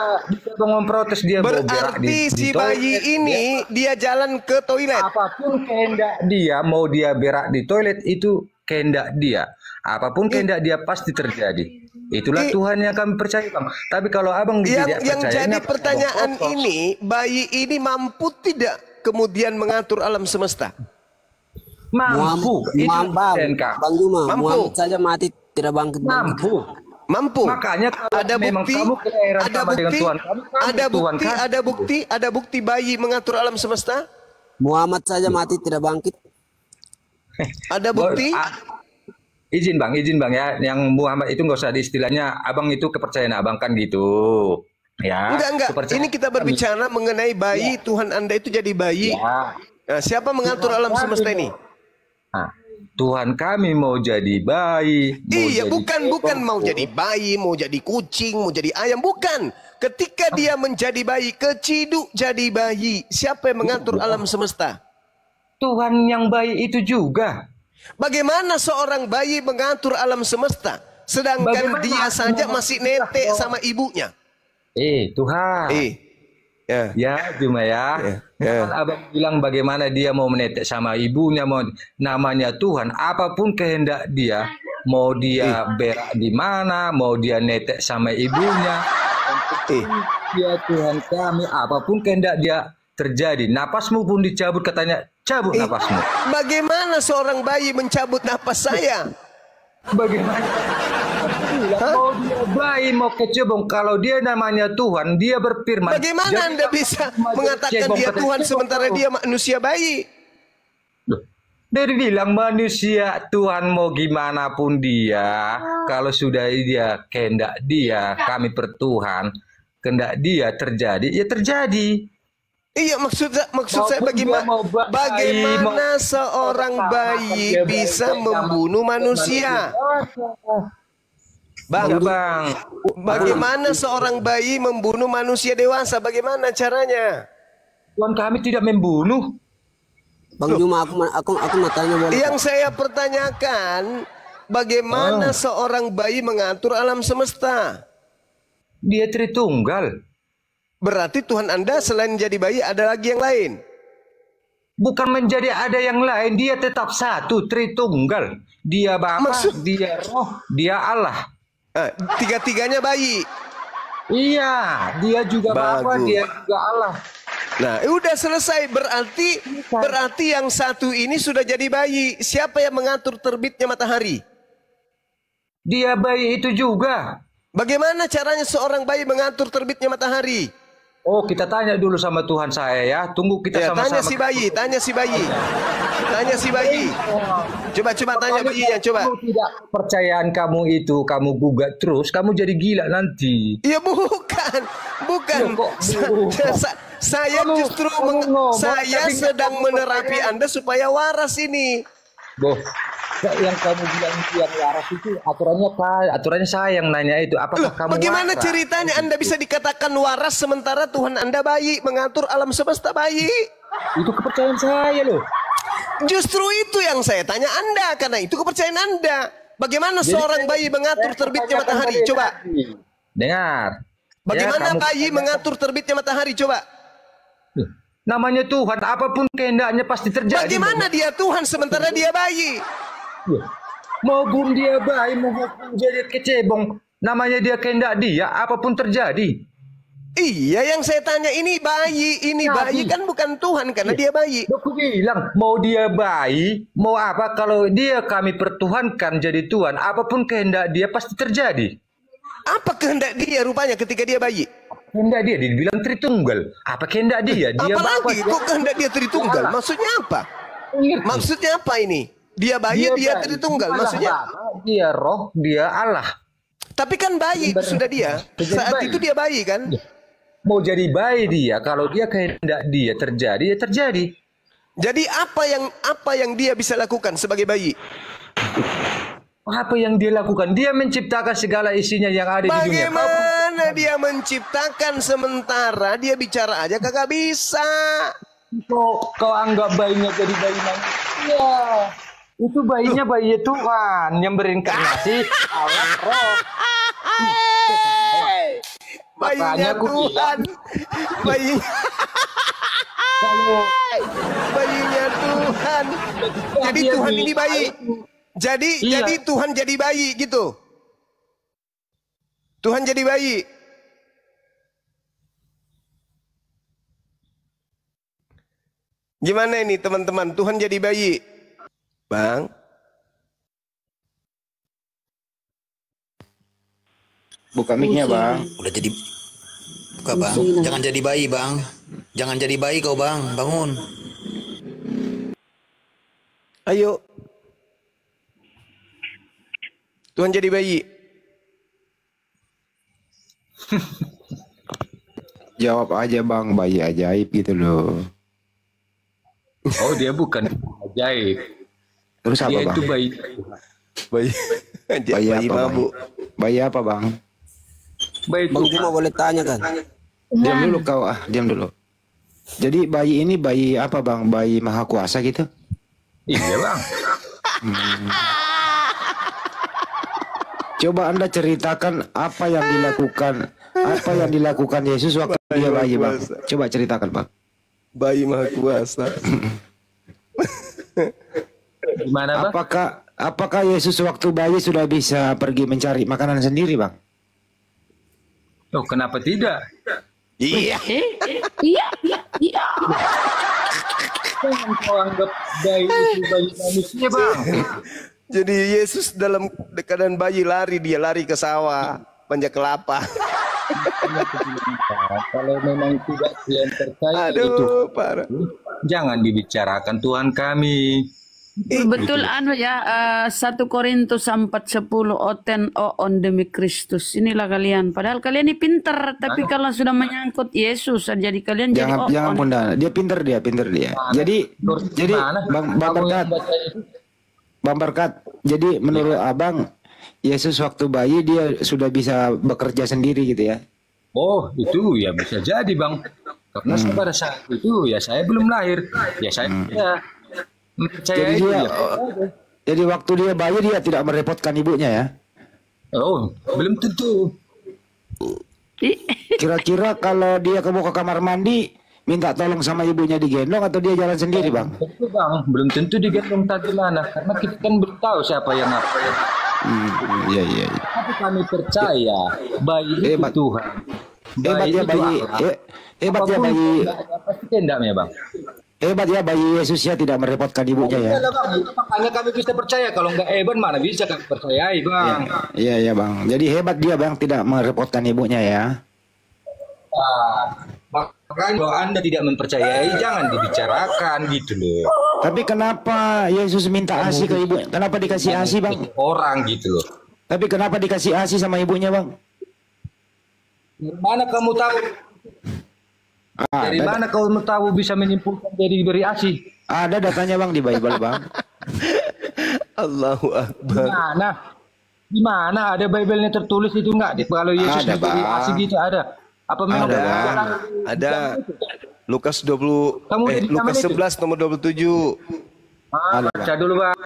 memprotes dia. Berarti si bayi ini dia jalan ke toilet. Apapun kehendak dia, mau dia berak di toilet itu kehendak dia. Apapun kehendak dia pasti terjadi. Itulah Tuhan yang kami percaya, Bang. Tapi kalau abang tidak percaya, yang jadi pertanyaan ini, bayi ini mampu tidak kemudian mengatur alam semesta? Mampu. Bang Juma, Muhammad saja mati tidak bangkit. Mampu. Makanya ada bukti, ada bukti bayi mengatur alam semesta? Muhammad saja mati tidak bangkit. Ada bukti? Izin bang ya, yang Muhammad itu nggak usah diistilahnya, abang itu kepercayaan abang kan gitu. Ya. Enggak. Ini kita berbicara mengenai bayi, Tuhan Anda itu jadi bayi. Nah, siapa mengatur alam semesta ini? Nah, Tuhan kami mau jadi bayi. Bukan mau jadi bayi, mau jadi kucing, mau jadi ayam, bukan. ketika dia menjadi bayi, keciduk jadi bayi, siapa yang mengatur alam semesta? Tuhan yang bayi itu juga. Bagaimana seorang bayi mengatur alam semesta, sedangkan dia saja masih netek sama ibunya? Tuhan. Ya, cuma ya. Kan abang bilang bagaimana dia mau menetek sama ibunya, mau namanya Tuhan, apapun kehendak dia, mau dia berak di mana, mau dia netek sama ibunya, dia Tuhan kami, apapun kehendak dia terjadi. Napasmu pun dicabut, katanya cabut napasmu. Bagaimana seorang bayi mencabut napas saya? Bagaimana? Mau dia bayi, mau kecebong, kalau dia namanya Tuhan, dia berfirman. Bagaimana Anda bisa mengatakan dia Tuhan sementara dia manusia bayi? Dia bilang manusia Tuhan mau gimana pun dia, kalau sudah dia kehendak dia, kami pertuhan, kehendak dia terjadi, ya terjadi. Iya, maksud saya bagaimana seorang bayi bisa membunuh manusia? Bang, bagaimana seorang bayi membunuh manusia dewasa? Bagaimana caranya? Tuhan kami tidak membunuh. Bang Juma, aku mau tanya boleh? Yang saya pertanyakan, bagaimana seorang bayi mengatur alam semesta? Dia Tritunggal. Berarti Tuhan Anda selain jadi bayi ada lagi yang lain? Bukan menjadi ada yang lain, dia tetap satu, Tritunggal. Dia Bapa, dia Roh, dia Allah. Tiga-tiganya bayi. Iya, dia juga Bapa, dia juga Allah. Nah, udah selesai. Berarti yang satu ini sudah jadi bayi. Siapa yang mengatur terbitnya matahari? Dia bayi itu juga. Bagaimana caranya seorang bayi mengatur terbitnya matahari? Oh, kita tanya dulu sama Tuhan saya ya. Tunggu kita sama-sama. Tanya si bayi. Tanya si bayi. Coba tanya bayinya, coba. Kalau tidak percayaan kamu itu, kamu gugat terus, kamu jadi gila nanti. Iya, bukan. Saya justru saya sedang menerapi Anda supaya waras ini. Yang kamu bilang yang waras itu aturannya saya yang nanya itu. Apakah kamu bagaimana waras? Ceritanya Anda bisa dikatakan waras sementara Tuhan Anda bayi, mengatur alam semesta bayi? Itu kepercayaan saya loh. Justru itu yang saya tanya Anda, karena itu kepercayaan Anda. Bagaimana seorang bayi mengatur terbitnya matahari? Coba. Dengar. Bagaimana bayi mengatur terbitnya matahari? Coba. Namanya Tuhan, apapun kehendaknya pasti terjadi. Bagaimana dia Tuhan sementara dia bayi? Maupun dia bayi, maupun jadi kecebong, namanya dia kehendak dia, apapun terjadi. Iya, yang saya tanya ini bayi kan bukan Tuhan karena dia bayi. Aku bilang mau dia bayi, mau apa, kalau dia kami pertuhankan jadi Tuhan, apapun kehendak dia pasti terjadi. Apa kehendak dia rupanya ketika dia bayi? Kehendak dia dibilang Tritunggal. Apa kehendak dia? Apalagi kok kehendak dia Tritunggal? Maksudnya apa? Maksudnya apa ini? Dia bayi, dia Tritunggal. Maksudnya? Dia Roh, dia Allah. Tapi kan bayi sudah dia. Saat itu dia bayi kan? Mau jadi bayi dia, kalau dia kehendak dia terjadi, ya terjadi. Jadi apa yang dia bisa lakukan sebagai bayi? Apa yang dia lakukan? Dia menciptakan segala isinya yang ada di dunia. Bagaimana dia menciptakan sementara dia bicara aja kagak bisa? Kau anggap bayinya jadi bayi manusia. Itu bayinya bayi Tuhan yang berinkarnasi Allah Roh. Bayinya Tuhan. Bayinya Tuhan. Jadi Tuhan ini bayi. Jadi Tuhan jadi bayi gitu. Tuhan jadi bayi. Gimana ini teman-teman? Tuhan jadi bayi. Bang. Buka mic-nya, Bang. Udah jadi. Buka, Bang. Jangan jadi bayi, Bang. Jangan jadi bayi kau, Bang. Bangun. Ayo. Tuhan jadi bayi. Jawab aja, Bang. Bayi ajaib gitu loh. Oh, dia bukan ajaib. Terus apa, dia Bang? Itu bayi. Bayi apa, Bang? Bayi apa, Bang? Bayi Bang Juma boleh tanya kan? Diam dulu kau, diam dulu. Jadi bayi ini bayi apa bang? Bayi maha kuasa gitu? Iya bang. Coba Anda ceritakan apa yang dilakukan Yesus waktu dia bayi bang. Coba ceritakan bang. Bayi maha kuasa. Gimana bang? Apakah Yesus waktu bayi sudah bisa pergi mencari makanan sendiri bang? Oh kenapa tidak? Iya. Iya. Jangan kau anggap bayi itu bayi manusia bang. Jadi Yesus dalam keadaan bayi dia lari ke sawah, panjat kelapa. Kalau memang tidak kalian percaya itu, parah. Jangan dibicarakan Tuhan kami. Betul ya 1 Korintus 4:10 oten on demi Kristus. Inilah kalian. Padahal kalian ini pinter, tapi kalau sudah menyangkut Yesus jadi kalian jangan bunda. Dia pinter dia. Jadi Bang Berkat, jadi menurut abang Yesus waktu bayi dia sudah bisa bekerja sendiri gitu ya? Oh itu ya bisa jadi bang. Karena pada saat itu ya saya belum lahir. Ya saya percaya itu ya. Jadi waktu dia bayi dia tidak merepotkan ibunya ya? Oh belum tentu. Kira-kira kalau dia ke kamar mandi minta tolong sama ibunya digendong atau dia jalan sendiri bang? Tentu bang, belum tentu digendong tadi mana, karena kita kan belum tahu siapa yang apa. Iya. Tapi kami percaya bayi itu Tuhan. Hebat ya bayi. Pasti tendaknya bang. Hebat ya bayi Yesus ya tidak merepotkan ibunya ya. Bang, itu makanya kami bisa percaya. Kalau nggak hebat mana bisa kami percayai bang. Iya bang. Jadi hebat dia bang tidak merepotkan ibunya ya. Makanya kalau Anda tidak mempercayai jangan dibicarakan gitu loh. Tapi kenapa Yesus minta ASI ke ibu? Kenapa dikasih ASI bang? Orang gitu loh. Tapi kenapa dikasih ASI sama ibunya bang? Mana kamu tahu? Dari mana kamu tahu bisa menyimpulkan dari diberi ASI? Ada datanya bang di Bible bang. Allahu Akbar. Di mana ada Bible-nya tertulis itu enggak? Kalau Yesus diberi ASI gitu ada. Apa memang ada Lukas 11 nomor 27. Baca dulu bang.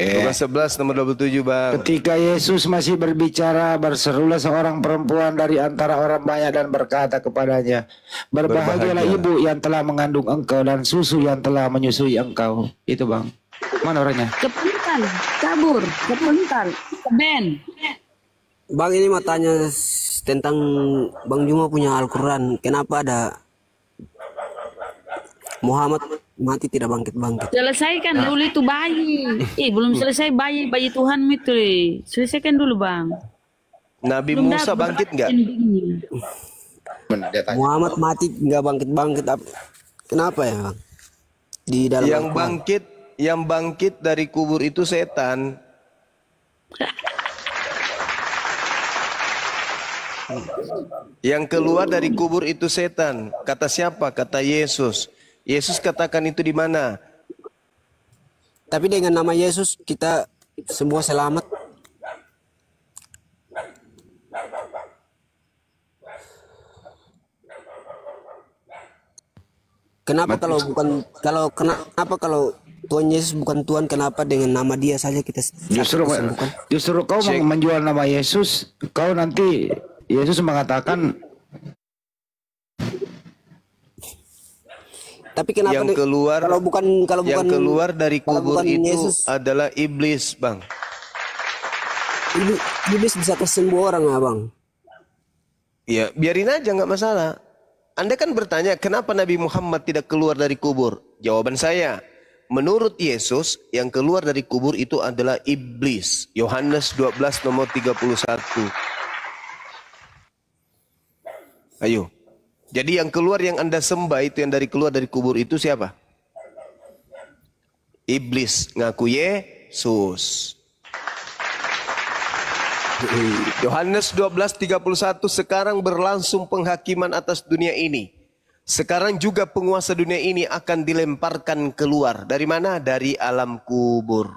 Lukas 11 nomor 27 bang. Ketika Yesus masih berbicara, berserulah seorang perempuan dari antara orang banyak dan berkata kepadanya, berbahagialah ibu yang telah mengandung engkau dan susu yang telah menyusui engkau. Itu bang. Mana orangnya? Kepuntal, kabur, kepuntal, Ben. Bang ini mau tanya tentang Bang Juma punya Al-Quran. Kenapa ada Muhammad mati tidak bangkit-bangkit? Selesaikan dulu itu bayi. Belum selesai bayi Tuhan itu. Selesaikan dulu bang. Nabi Musa bangkit nggak? Muhammad mati nggak bangkit-bangkit. Kenapa ya bang? Di dalam yang bangkit dari kubur itu setan. Yang keluar dari kubur itu setan. Kata siapa? Kata Yesus. Yesus katakan itu di mana? Tapi dengan nama Yesus kita semua selamat. Kenapa kenapa kalau Tuhan Yesus bukan Tuhan, kenapa dengan nama Dia saja kita justru kau menjual nama Yesus, kau nanti Yesus mengatakan. Tapi kenapa yang keluar yang keluar dari kubur itu Yesus adalah iblis, bang. Iblis bisa kesembuh orang, bang. Ya, biarin aja, nggak masalah. Anda kan bertanya kenapa Nabi Muhammad tidak keluar dari kubur? Jawaban saya, menurut Yesus yang keluar dari kubur itu adalah iblis. Yohanes 12 nomor 31. Ayo. Jadi yang keluar yang Anda sembah itu yang keluar dari kubur itu siapa? Iblis ngaku Yesus. Yohanes 12:31, sekarang berlangsung penghakiman atas dunia ini. Sekarang juga penguasa dunia ini akan dilemparkan keluar. Dari mana? Dari alam kubur.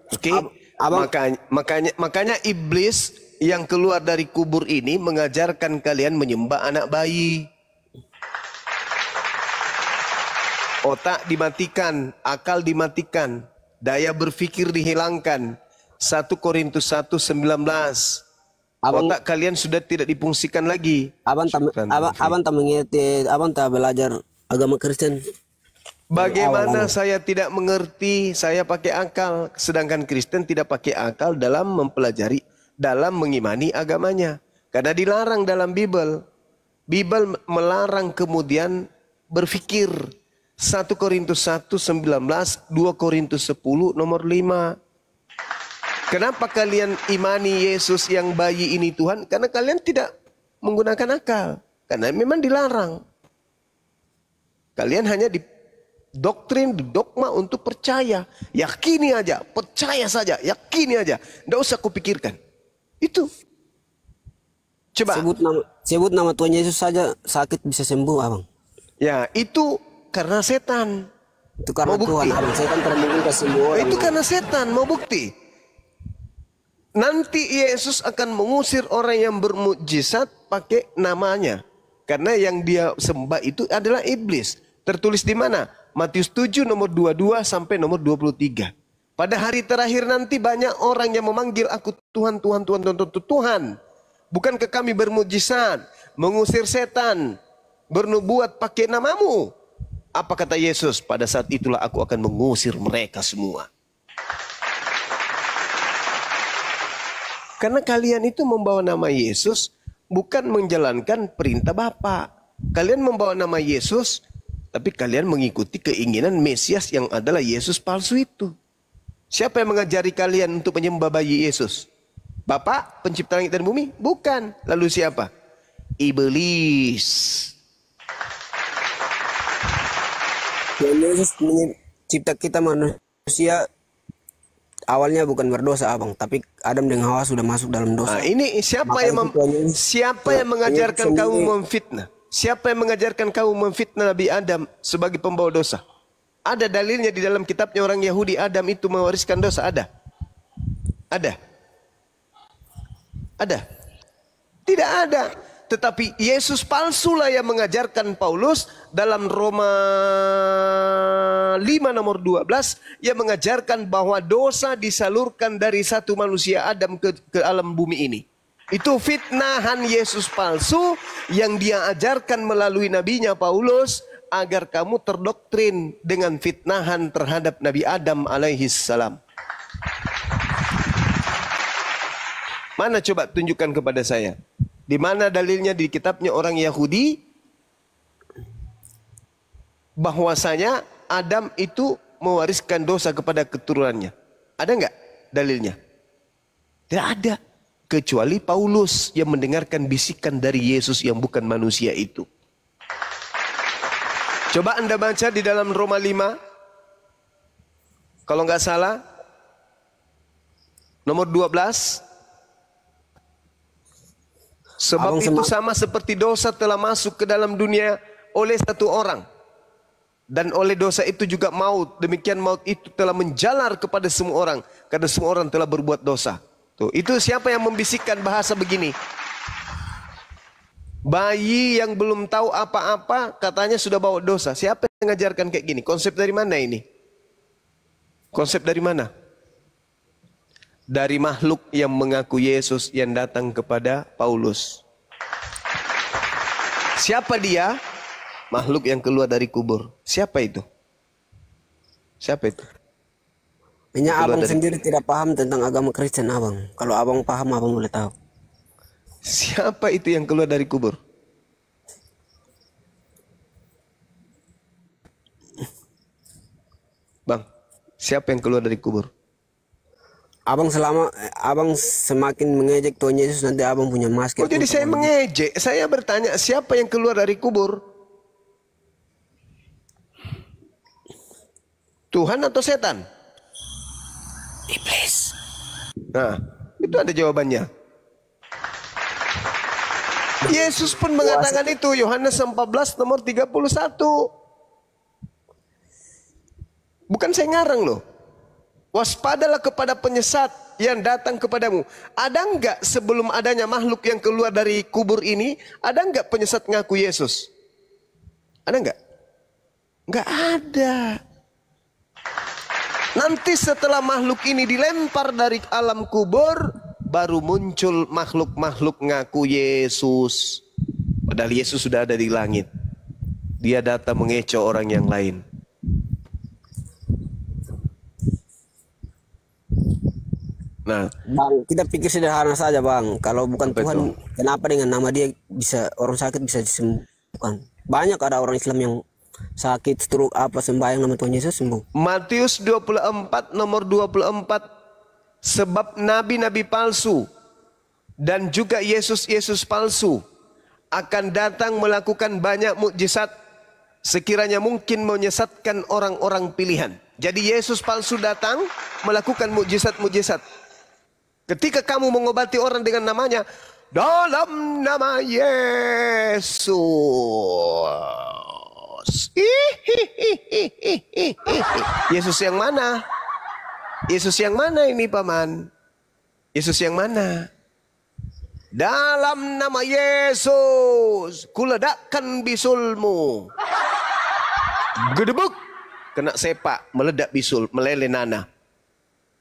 Oke. Makanya iblis yang keluar dari kubur ini mengajarkan kalian menyembah anak bayi. Otak dimatikan, akal dimatikan, daya berpikir dihilangkan. 1 Korintus 1:19. Otak kalian sudah tidak difungsikan lagi. Abang tak mengerti, abang tak belajar agama Kristen. Bagaimana saya tidak mengerti, saya pakai akal. Sedangkan Kristen tidak pakai akal dalam mempelajari, dalam mengimani agamanya. Karena dilarang dalam Bible. Bible melarang kemudian berpikir. 1 Korintus 1:19, 2 Korintus 10 nomor 5. Kenapa kalian imani Yesus yang bayi ini Tuhan? Karena kalian tidak menggunakan akal. Karena memang dilarang. Kalian hanya doktrin, dogma untuk percaya. Yakini aja, percaya saja, yakini aja. Tidak usah kupikirkan. Itu. Coba. Sebut nama Tuhan Yesus saja sakit bisa sembuh, abang. Ya, itu karena setan. Itu karena mau Tuhan, abang. Setan tidak mungkin kasih sembuh orang. Itu karena setan, mau bukti. Nanti Yesus akan mengusir orang yang bermukjizat pakai namanya. Karena yang dia sembah itu adalah iblis. Tertulis di mana? Matius 7 nomor 22 sampai nomor 23. Pada hari terakhir nanti banyak orang yang memanggil aku Tuhan, Tuhan, Tuhan, Tuhan, Tuhan, Tuhan. Bukankah kami bermukjizat, mengusir setan, bernubuat pakai namamu? Apa kata Yesus? Pada saat itulah aku akan mengusir mereka semua. Karena kalian itu membawa nama Yesus bukan menjalankan perintah Bapa. Kalian membawa nama Yesus, tapi kalian mengikuti keinginan Mesias yang adalah Yesus palsu itu. Siapa yang mengajari kalian untuk menyembah bayi Yesus? Bapa, pencipta langit dan bumi? Bukan. Lalu siapa? Iblis. Yesus mencipta kita manusia. Awalnya bukan berdosa, abang, tapi Adam dan Hawa sudah masuk dalam dosa. Nah, ini siapa yang mengajarkan kamu memfitnah? Siapa yang mengajarkan kamu memfitnah Nabi Adam sebagai pembawa dosa? Ada dalilnya di dalam kitabnya orang Yahudi, Adam itu mewariskan dosa, ada? Ada? Ada? Tidak ada. Tetapi Yesus palsulah yang mengajarkan Paulus dalam Roma 5 nomor 12 yang mengajarkan bahwa dosa disalurkan dari satu manusia Adam ke alam bumi ini. Itu fitnahan Yesus palsu yang dia ajarkan melalui nabinya Paulus agar kamu terdoktrin dengan fitnahan terhadap Nabi Adam alaihi salam. Mana coba tunjukkan kepada saya? Di mana dalilnya di kitabnya orang Yahudi bahwasanya Adam itu mewariskan dosa kepada keturunannya? Ada nggak dalilnya? Tidak ada. Kecuali Paulus yang mendengarkan bisikan dari Yesus yang bukan manusia itu. Coba Anda baca di dalam Roma 5. Kalau nggak salah. Nomor 12. Sebab itu sama seperti dosa telah masuk ke dalam dunia oleh satu orang. Dan oleh dosa itu juga maut. Demikian maut itu telah menjalar kepada semua orang. Karena semua orang telah berbuat dosa. Tuh, itu siapa yang membisikkan bahasa begini? Bayi yang belum tahu apa-apa katanya sudah bawa dosa. Siapa yang mengajarkan kayak gini? Konsep dari mana ini? Konsep dari mana? Dari makhluk yang mengaku Yesus yang datang kepada Paulus. Siapa dia? Makhluk yang keluar dari kubur. Siapa itu? Siapa itu? Hanya abang sendiri tidak paham tentang agama Kristen, abang. Kalau abang paham, abang boleh tahu. Siapa itu yang keluar dari kubur? Bang, siapa yang keluar dari kubur? Abang semakin mengejek Tuhan Yesus, nanti abang punya masker. Oh, jadi saya mengejek. Saya bertanya, siapa yang keluar dari kubur? Tuhan atau setan? Iblis. Nah, itu ada jawabannya. Yesus pun mengatakan itu, Yohanes 14 nomor 31. Bukan saya ngarang loh. Waspadalah kepada penyesat yang datang kepadamu. Ada enggak sebelum adanya makhluk yang keluar dari kubur ini, ada enggak penyesat ngaku Yesus? Ada enggak? Enggak ada. Nanti setelah makhluk ini dilempar dari alam kubur, baru muncul makhluk-makhluk ngaku Yesus. Padahal Yesus sudah ada di langit. Dia datang mengecoh orang yang lain. Nah, Bang, kita pikir sederhana saja, Bang. Kalau bukan Tuhan, kenapa dengan nama dia bisa orang sakit bisa disembuhkan? Banyak ada orang Islam yang sakit, stroke, apa sembahyang nama Tuhan Yesus sembuh. Matius 24 nomor 24, sebab nabi-nabi palsu dan juga Yesus palsu akan datang melakukan banyak mukjizat sekiranya mungkin menyesatkan orang-orang pilihan. Jadi Yesus palsu datang melakukan mukjizat-mukjizat. Ketika kamu mengobati orang dengan namanya, dalam nama Yesus. Yesus yang mana? Yesus yang mana ini, Paman? Yesus yang mana? Dalam nama Yesus, kuledakkan bisulmu. Gedebuk, kena sepak, meledak bisul, meleleh nanah.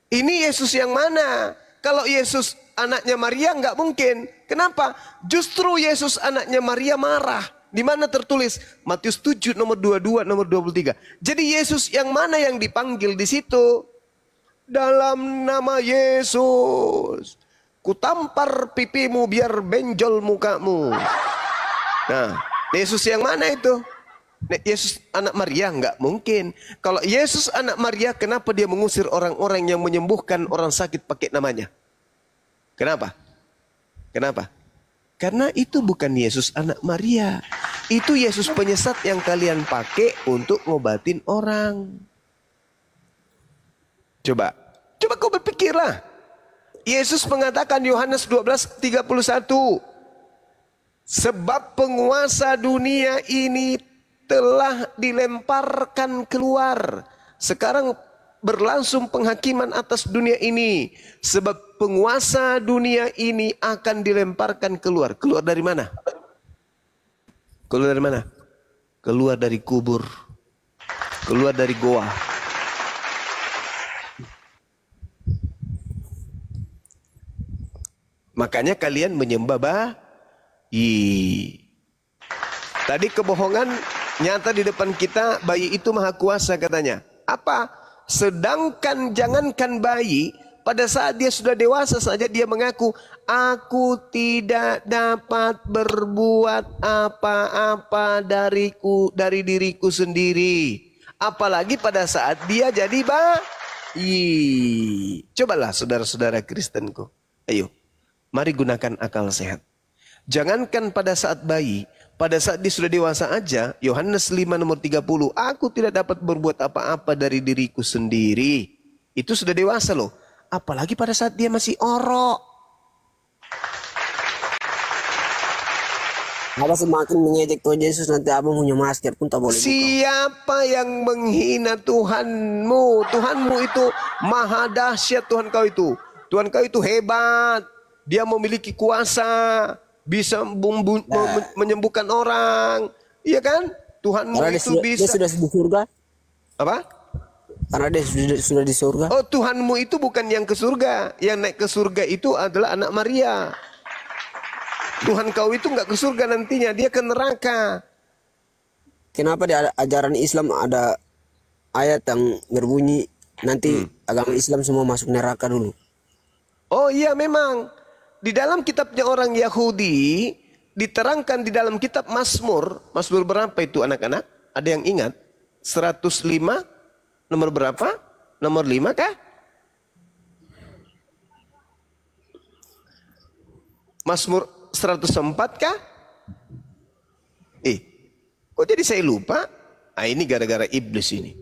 Ini Yesus yang mana? Kalau Yesus anaknya Maria nggak mungkin. Kenapa? Justru Yesus anaknya Maria marah. Di mana tertulis? Matius 7 nomor 22 nomor 23. Jadi Yesus yang mana yang dipanggil di situ? Dalam nama Yesus, kutampar pipimu biar benjol mukamu. Nah, Yesus yang mana itu? Yesus anak Maria? Nggak mungkin. Kalau Yesus anak Maria, kenapa dia mengusir orang-orang yang menyembuhkan orang sakit pakai namanya? Kenapa? Kenapa? Karena itu bukan Yesus anak Maria. Itu Yesus penyesat yang kalian pakai untuk ngobatin orang. Coba kau berpikirlah. Yesus mengatakan Yohanes 12:31, sebab penguasa dunia ini telah dilemparkan keluar. Sekarang berlangsung penghakiman atas dunia ini. Sebab penguasa dunia ini akan dilemparkan keluar. Keluar dari mana? Keluar dari mana? Keluar dari kubur. Keluar dari goa. Makanya kalian menyembah bayi. Tadi kebohongan nyata di depan kita, bayi itu maha kuasa katanya. Apa? Sedangkan jangankan bayi, pada saat dia sudah dewasa saja dia mengaku, aku tidak dapat berbuat apa-apa dari diriku sendiri. Apalagi pada saat dia jadi bayi. Cobalah saudara-saudara Kristenku. Ayo, mari gunakan akal sehat. Jangankan pada saat bayi, pada saat dia sudah dewasa aja, Yohanes 5 nomor 30, aku tidak dapat berbuat apa-apa dari diriku sendiri. Itu sudah dewasa loh. Apalagi pada saat dia masih orok. Apa semakin mengejek Tuhan Yesus, nanti abang punya masker pun tak boleh buka. Siapa yang menghina Tuhanmu? Tuhanmu itu maha dahsyat, Tuhan kau itu. Tuhan kau itu hebat. Dia memiliki kuasa. Bisa menyembuhkan orang. Iya kan? Tuhanmu itu bisa. Dia sudah di surga. Apa? Karena dia sudah di surga. Oh, Tuhanmu itu bukan yang ke surga. Yang naik ke surga itu adalah anak Maria. Tuhan kau itu nggak ke surga nantinya. Dia ke neraka. Kenapa di ajaran Islam ada ayat yang berbunyi nanti agama Islam semua masuk neraka dulu? Oh iya, memang. Di dalam kitabnya orang Yahudi diterangkan di dalam kitab Mazmur. Mazmur berapa itu anak-anak? Ada yang ingat? 105 nomor berapa? Nomor 5 kah? Mazmur 104 kah? Kok jadi saya lupa? Ah, ini gara-gara iblis ini.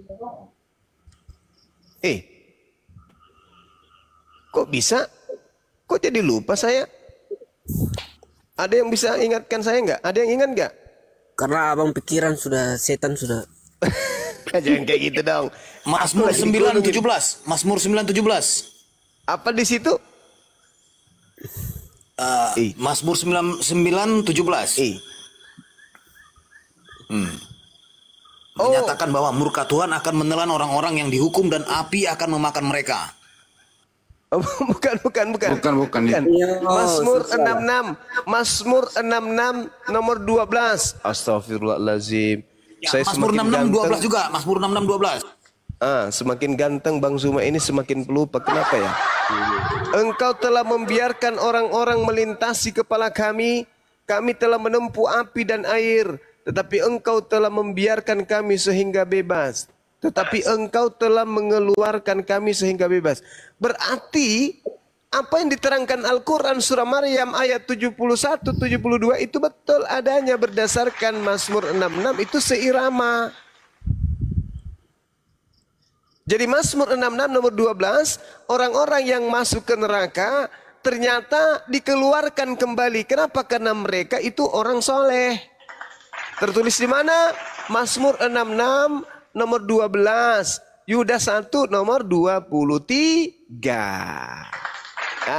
Kok bisa? Kok jadi lupa saya? Ada yang bisa ingatkan saya nggak? Ada yang ingat nggak? Karena abang pikiran sudah setan sudah. Jangan kayak gitu dong. Mazmur 9:17. Mazmur 9:17. Apa di situ? Mazmur 9:17. Menyatakan bahwa murka Tuhan akan menelan orang-orang yang dihukum dan api akan memakan mereka. Bukan. Mazmur 66. Mazmur 66 nomor 12. Astagfirullahalazim. Ya, Mazmur 66:12 juga. Mazmur 66:12. Semakin ganteng Bang Zuma ini semakin pelupa. Kenapa ya? Engkau telah membiarkan orang-orang melintasi kepala kami. Kami telah menempuh api dan air. Tetapi engkau telah membiarkan kami sehingga bebas. Tetapi engkau telah mengeluarkan kami sehingga bebas. Berarti apa yang diterangkan Al-Quran surah Maryam ayat 71-72 itu betul adanya berdasarkan Mazmur 66 itu seirama. Jadi Mazmur 66 nomor 12, orang-orang yang masuk ke neraka ternyata dikeluarkan kembali. Kenapa? Karena mereka itu orang soleh. Tertulis di mana? Mazmur 66 nomor 12, Yudas 1 nomor 23.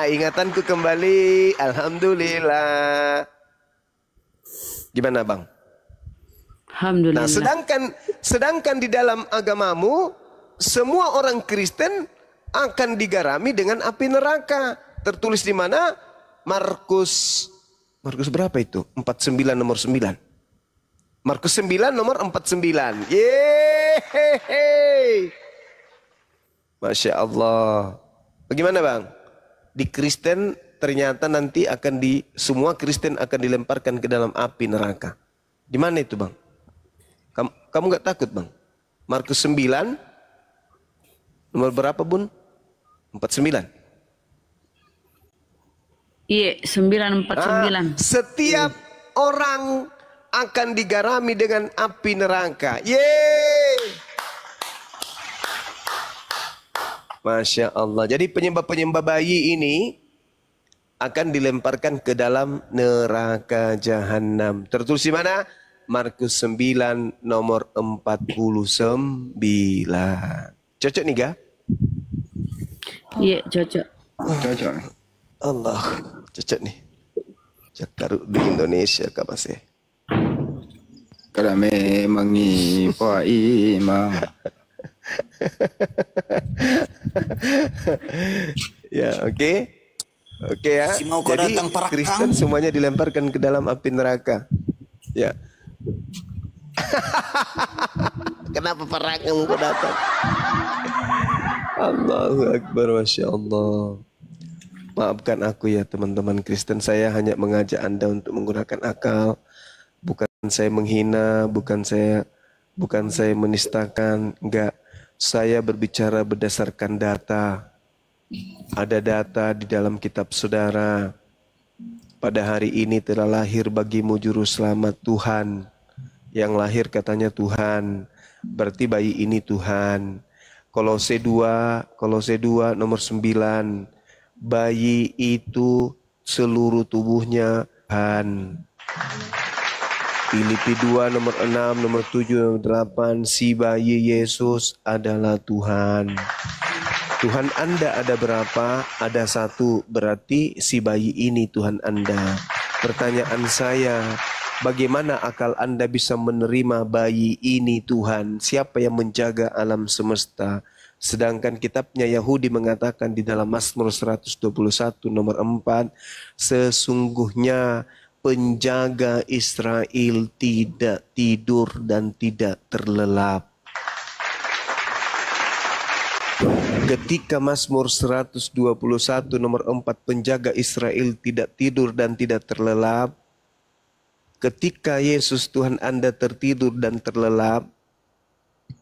Ingatanku kembali, alhamdulillah. Gimana Bang? Alhamdulillah. Nah, sedangkan di dalam agamamu semua orang Kristen akan digarami dengan api neraka. Tertulis di mana? Markus berapa itu? 49 nomor 9. Markus 9 nomor 49. Yeay. Masya Allah. Bagaimana Bang? Di Kristen ternyata nanti semua Kristen akan dilemparkan ke dalam api neraka. Di mana itu Bang? Kamu gak takut Bang? Markus 9 nomor berapa Bun? 49. Iya, 949. Setiap orang akan digarami dengan api neraka. Yeay. Masya Allah. Jadi penyembah-penyembah bayi ini akan dilemparkan ke dalam neraka jahanam. Tertulis di mana? Markus 9 nomor 49. Cocok nih Ga? Iya, cocok. Cocok. Allah, cocok nih. Cakaru di Indonesia kapasnya. Kada memang ipa imam. Ya, oke. Oke ya. Jadi Kristen semuanya dilemparkan ke dalam api neraka. Ya. Kenapa perangan kau datang? Allahu Akbar, Masya Allah. Maafkan aku ya teman-teman Kristen. Saya hanya mengajak Anda untuk menggunakan akal. Bukan saya menghina, bukan saya menistakan. Enggak. Saya berbicara berdasarkan data. Ada data di dalam kitab saudara. Pada hari ini telah lahir bagimu juru selamat Tuhan. Yang lahir katanya Tuhan. Berarti bayi ini Tuhan. Kolose 2 nomor 9. Bayi itu seluruh tubuhnya Tuhan. Filipi 2 nomor 6, nomor 7, nomor 8. Si bayi Yesus adalah Tuhan. Tuhan Anda ada berapa? Ada satu. Berarti si bayi ini Tuhan Anda. Pertanyaan saya, bagaimana akal Anda bisa menerima bayi ini Tuhan? Siapa yang menjaga alam semesta? Sedangkan kitabnya Yahudi mengatakan di dalam Mazmur 121 nomor 4, sesungguhnya penjaga Israel tidak tidur dan tidak terlelap. Ketika Mazmur 121 nomor 4, penjaga Israel tidak tidur dan tidak terlelap. Ketika Yesus Tuhan Anda tertidur dan terlelap,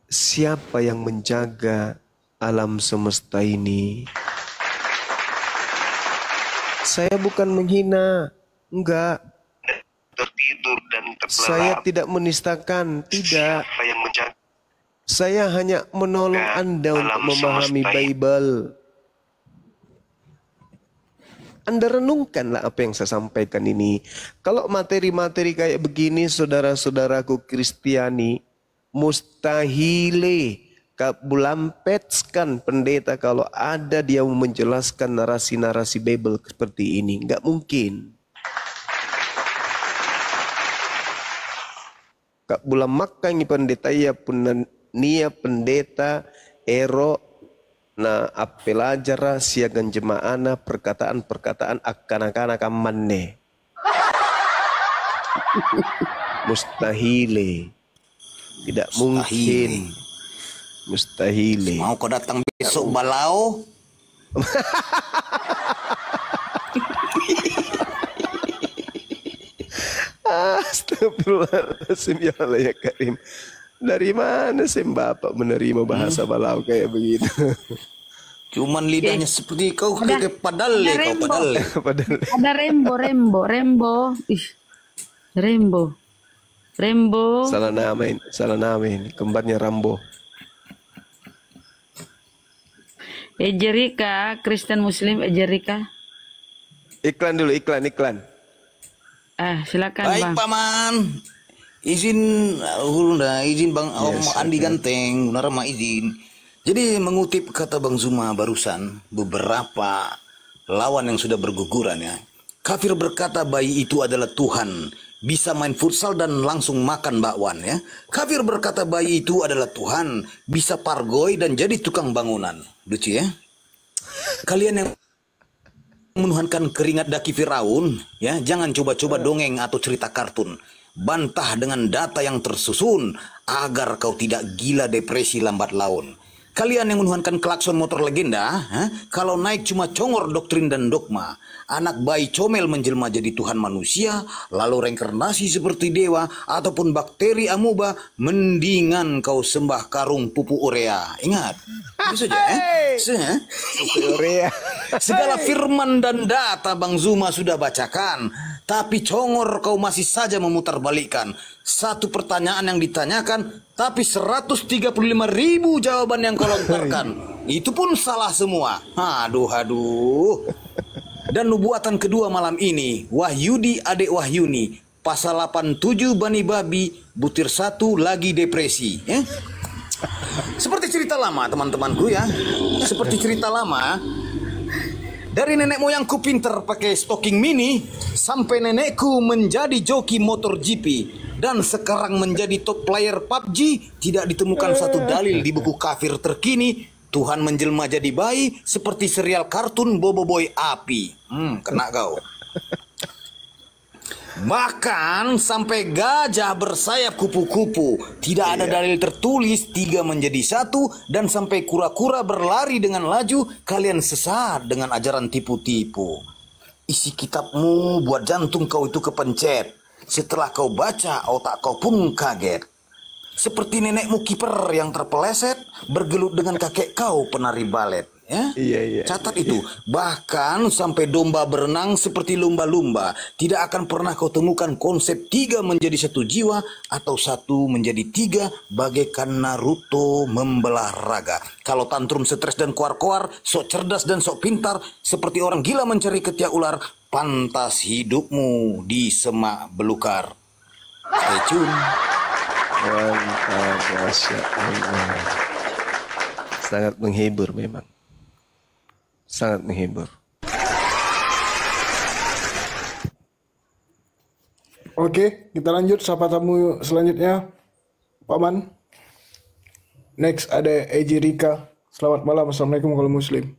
siapa yang menjaga alam semesta ini? Saya bukan menghina, enggak. Tertidur dan terlelap. Saya tidak menistakan, tidak. Siapa yang menjaga? Saya hanya menolong Anda untuk memahami Bible. Anda renungkanlah apa yang saya sampaikan ini. Kalau materi-materi kayak begini, saudara-saudaraku Kristiani, Mustahile bulampetskan pendeta kalau ada dia menjelaskan narasi-narasi Bible seperti ini. Nggak mungkin. Kak bulan makan pendeta ya pun nia pendeta ero na apelajara siagan jemaana perkataan-perkataan akan manne. Mustahile. Tidak mungkin. Mustahile. Mau kau datang besok balau? Astagfirullahaladzim ya Allah ya Karim. Dari mana sih Bapak menerima bahasa balau kayak begitu? Cuman lidahnya seperti kau padahal Ada Rembo. Rembo. Salah nama ini. Kembarnya Rambo. Ejerika, Kristen Muslim Ejerika. Iklan dulu, iklan. Silakan baik, Bang. Paman. Izin Bang Andi Ganteng, Narama izin. Jadi mengutip kata Bang Zuma barusan, beberapa lawan yang sudah berguguran ya. Kafir berkata bayi itu adalah Tuhan, bisa main futsal dan langsung makan bakwan ya. Kafir berkata bayi itu adalah Tuhan, bisa pargoi dan jadi tukang bangunan. Lucu ya. Kalian yang menuhankan keringat daki Firaun, ya, jangan coba-coba dongeng atau cerita kartun. Bantah dengan data yang tersusun agar kau tidak gila depresi lambat laun. Kalian yang menuhankan klakson motor legenda, kalau naik cuma congor doktrin dan dogma. Anak bayi comel menjelma jadi Tuhan manusia, lalu reinkarnasi seperti dewa, ataupun bakteri amuba, mendingan kau sembah karung pupuk urea. Ingat, itu saja. Urea. Segala firman dan data Bang Zuma sudah bacakan, tapi congor kau masih saja memutarbalikkan. Satu pertanyaan yang ditanyakan, tapi 135.000 jawaban yang kau lontarkan. Itu pun salah semua. Aduh. Dan nubuatan kedua malam ini, Wahyudi adik Wahyuni, pasal 87 Bani Babi, butir 1 lagi depresi. Seperti cerita lama teman-temanku ya. Seperti cerita lama. Dari nenek moyangku pinter pakai stocking mini, sampai nenekku menjadi joki motor GP, dan sekarang menjadi top player PUBG, tidak ditemukan satu dalil di buku kafir terkini Tuhan menjelma jadi bayi seperti serial kartun Boboiboy Api. Kena kau. Bahkan sampai gajah bersayap kupu-kupu, tidak ada dalil tertulis 3 menjadi 1, dan sampai kura-kura berlari dengan laju, kalian sesat dengan ajaran tipu-tipu. Isi kitabmu buat jantung kau itu kepencet. Setelah kau baca, otak kau pun kaget. Seperti nenekmu kiper yang terpeleset, bergelut dengan kakek kau penari balet. Ya? Iya. Catat itu. Bahkan sampai domba berenang seperti lumba-lumba, tidak akan pernah kau temukan konsep 3 menjadi 1 jiwa atau 1 menjadi 3 bagaikan Naruto membelah raga. Kalau tantrum, stres dan koar-koar, sok cerdas dan sok pintar, seperti orang gila mencari ketiak ular, pantas hidupmu di semak belukar. Stay tune. Mantap, Masya Allah. Sangat menghibur memang. Sangat menghibur. Oke, kita lanjut. Sapa tamu selanjutnya, Pak Man. Next ada Eji Rika. Selamat malam. Assalamualaikum kalau Muslim.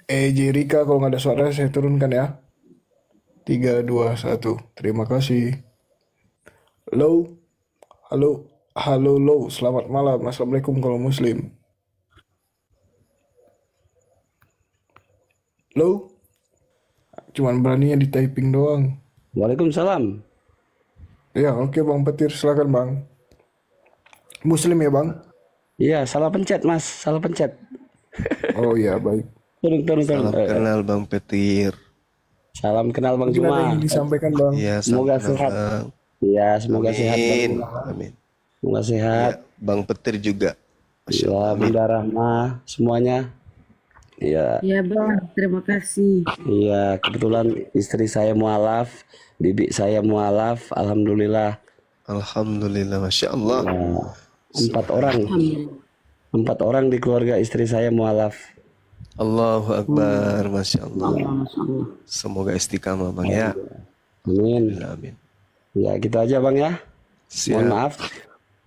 Eji Rika, kalau nggak ada suara saya turunkan ya. 3, 2, 1. Terima kasih. Halo, low. Selamat malam. Assalamualaikum kalau Muslim. Low. Cuman beraninya di typing doang. Waalaikumsalam. Ya, oke Bang Petir, silakan Bang. Muslim ya Bang? Iya, salah pencet Mas, salah pencet. Oh iya, baik. Turun. Salam kenal Bang Petir. Salam kenal Bang Mungkin ada Juma. yang disampaikan Bang. Ya, Semoga sehat. Iya, semoga sehat Bang. Amin. Semoga sehat. Ya, Bang Petir juga. Ya, Bunda Rahma, semuanya. Iya. Iya Bang, terima kasih. Iya, kebetulan istri saya mualaf, bibi saya mualaf, alhamdulillah. Alhamdulillah, Masya Allah. Ya, 4 orang. 4 orang di keluarga istri saya mualaf. Allahu Akbar, Masya Allah. Semoga istiqamah Bang ya. Amin. Amin. Ya gitu aja Bang ya. Siap. Mohon maaf.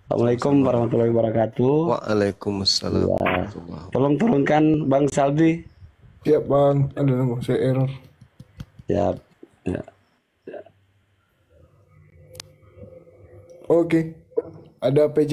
Assalamualaikum warahmatullahi wabarakatuh. Waalaikumsalam. Ya. Tolong turunkan Bang Saldi. Siap Bang. Aduh nunggu saya error. Siap. Ya. Oke. Ada PJ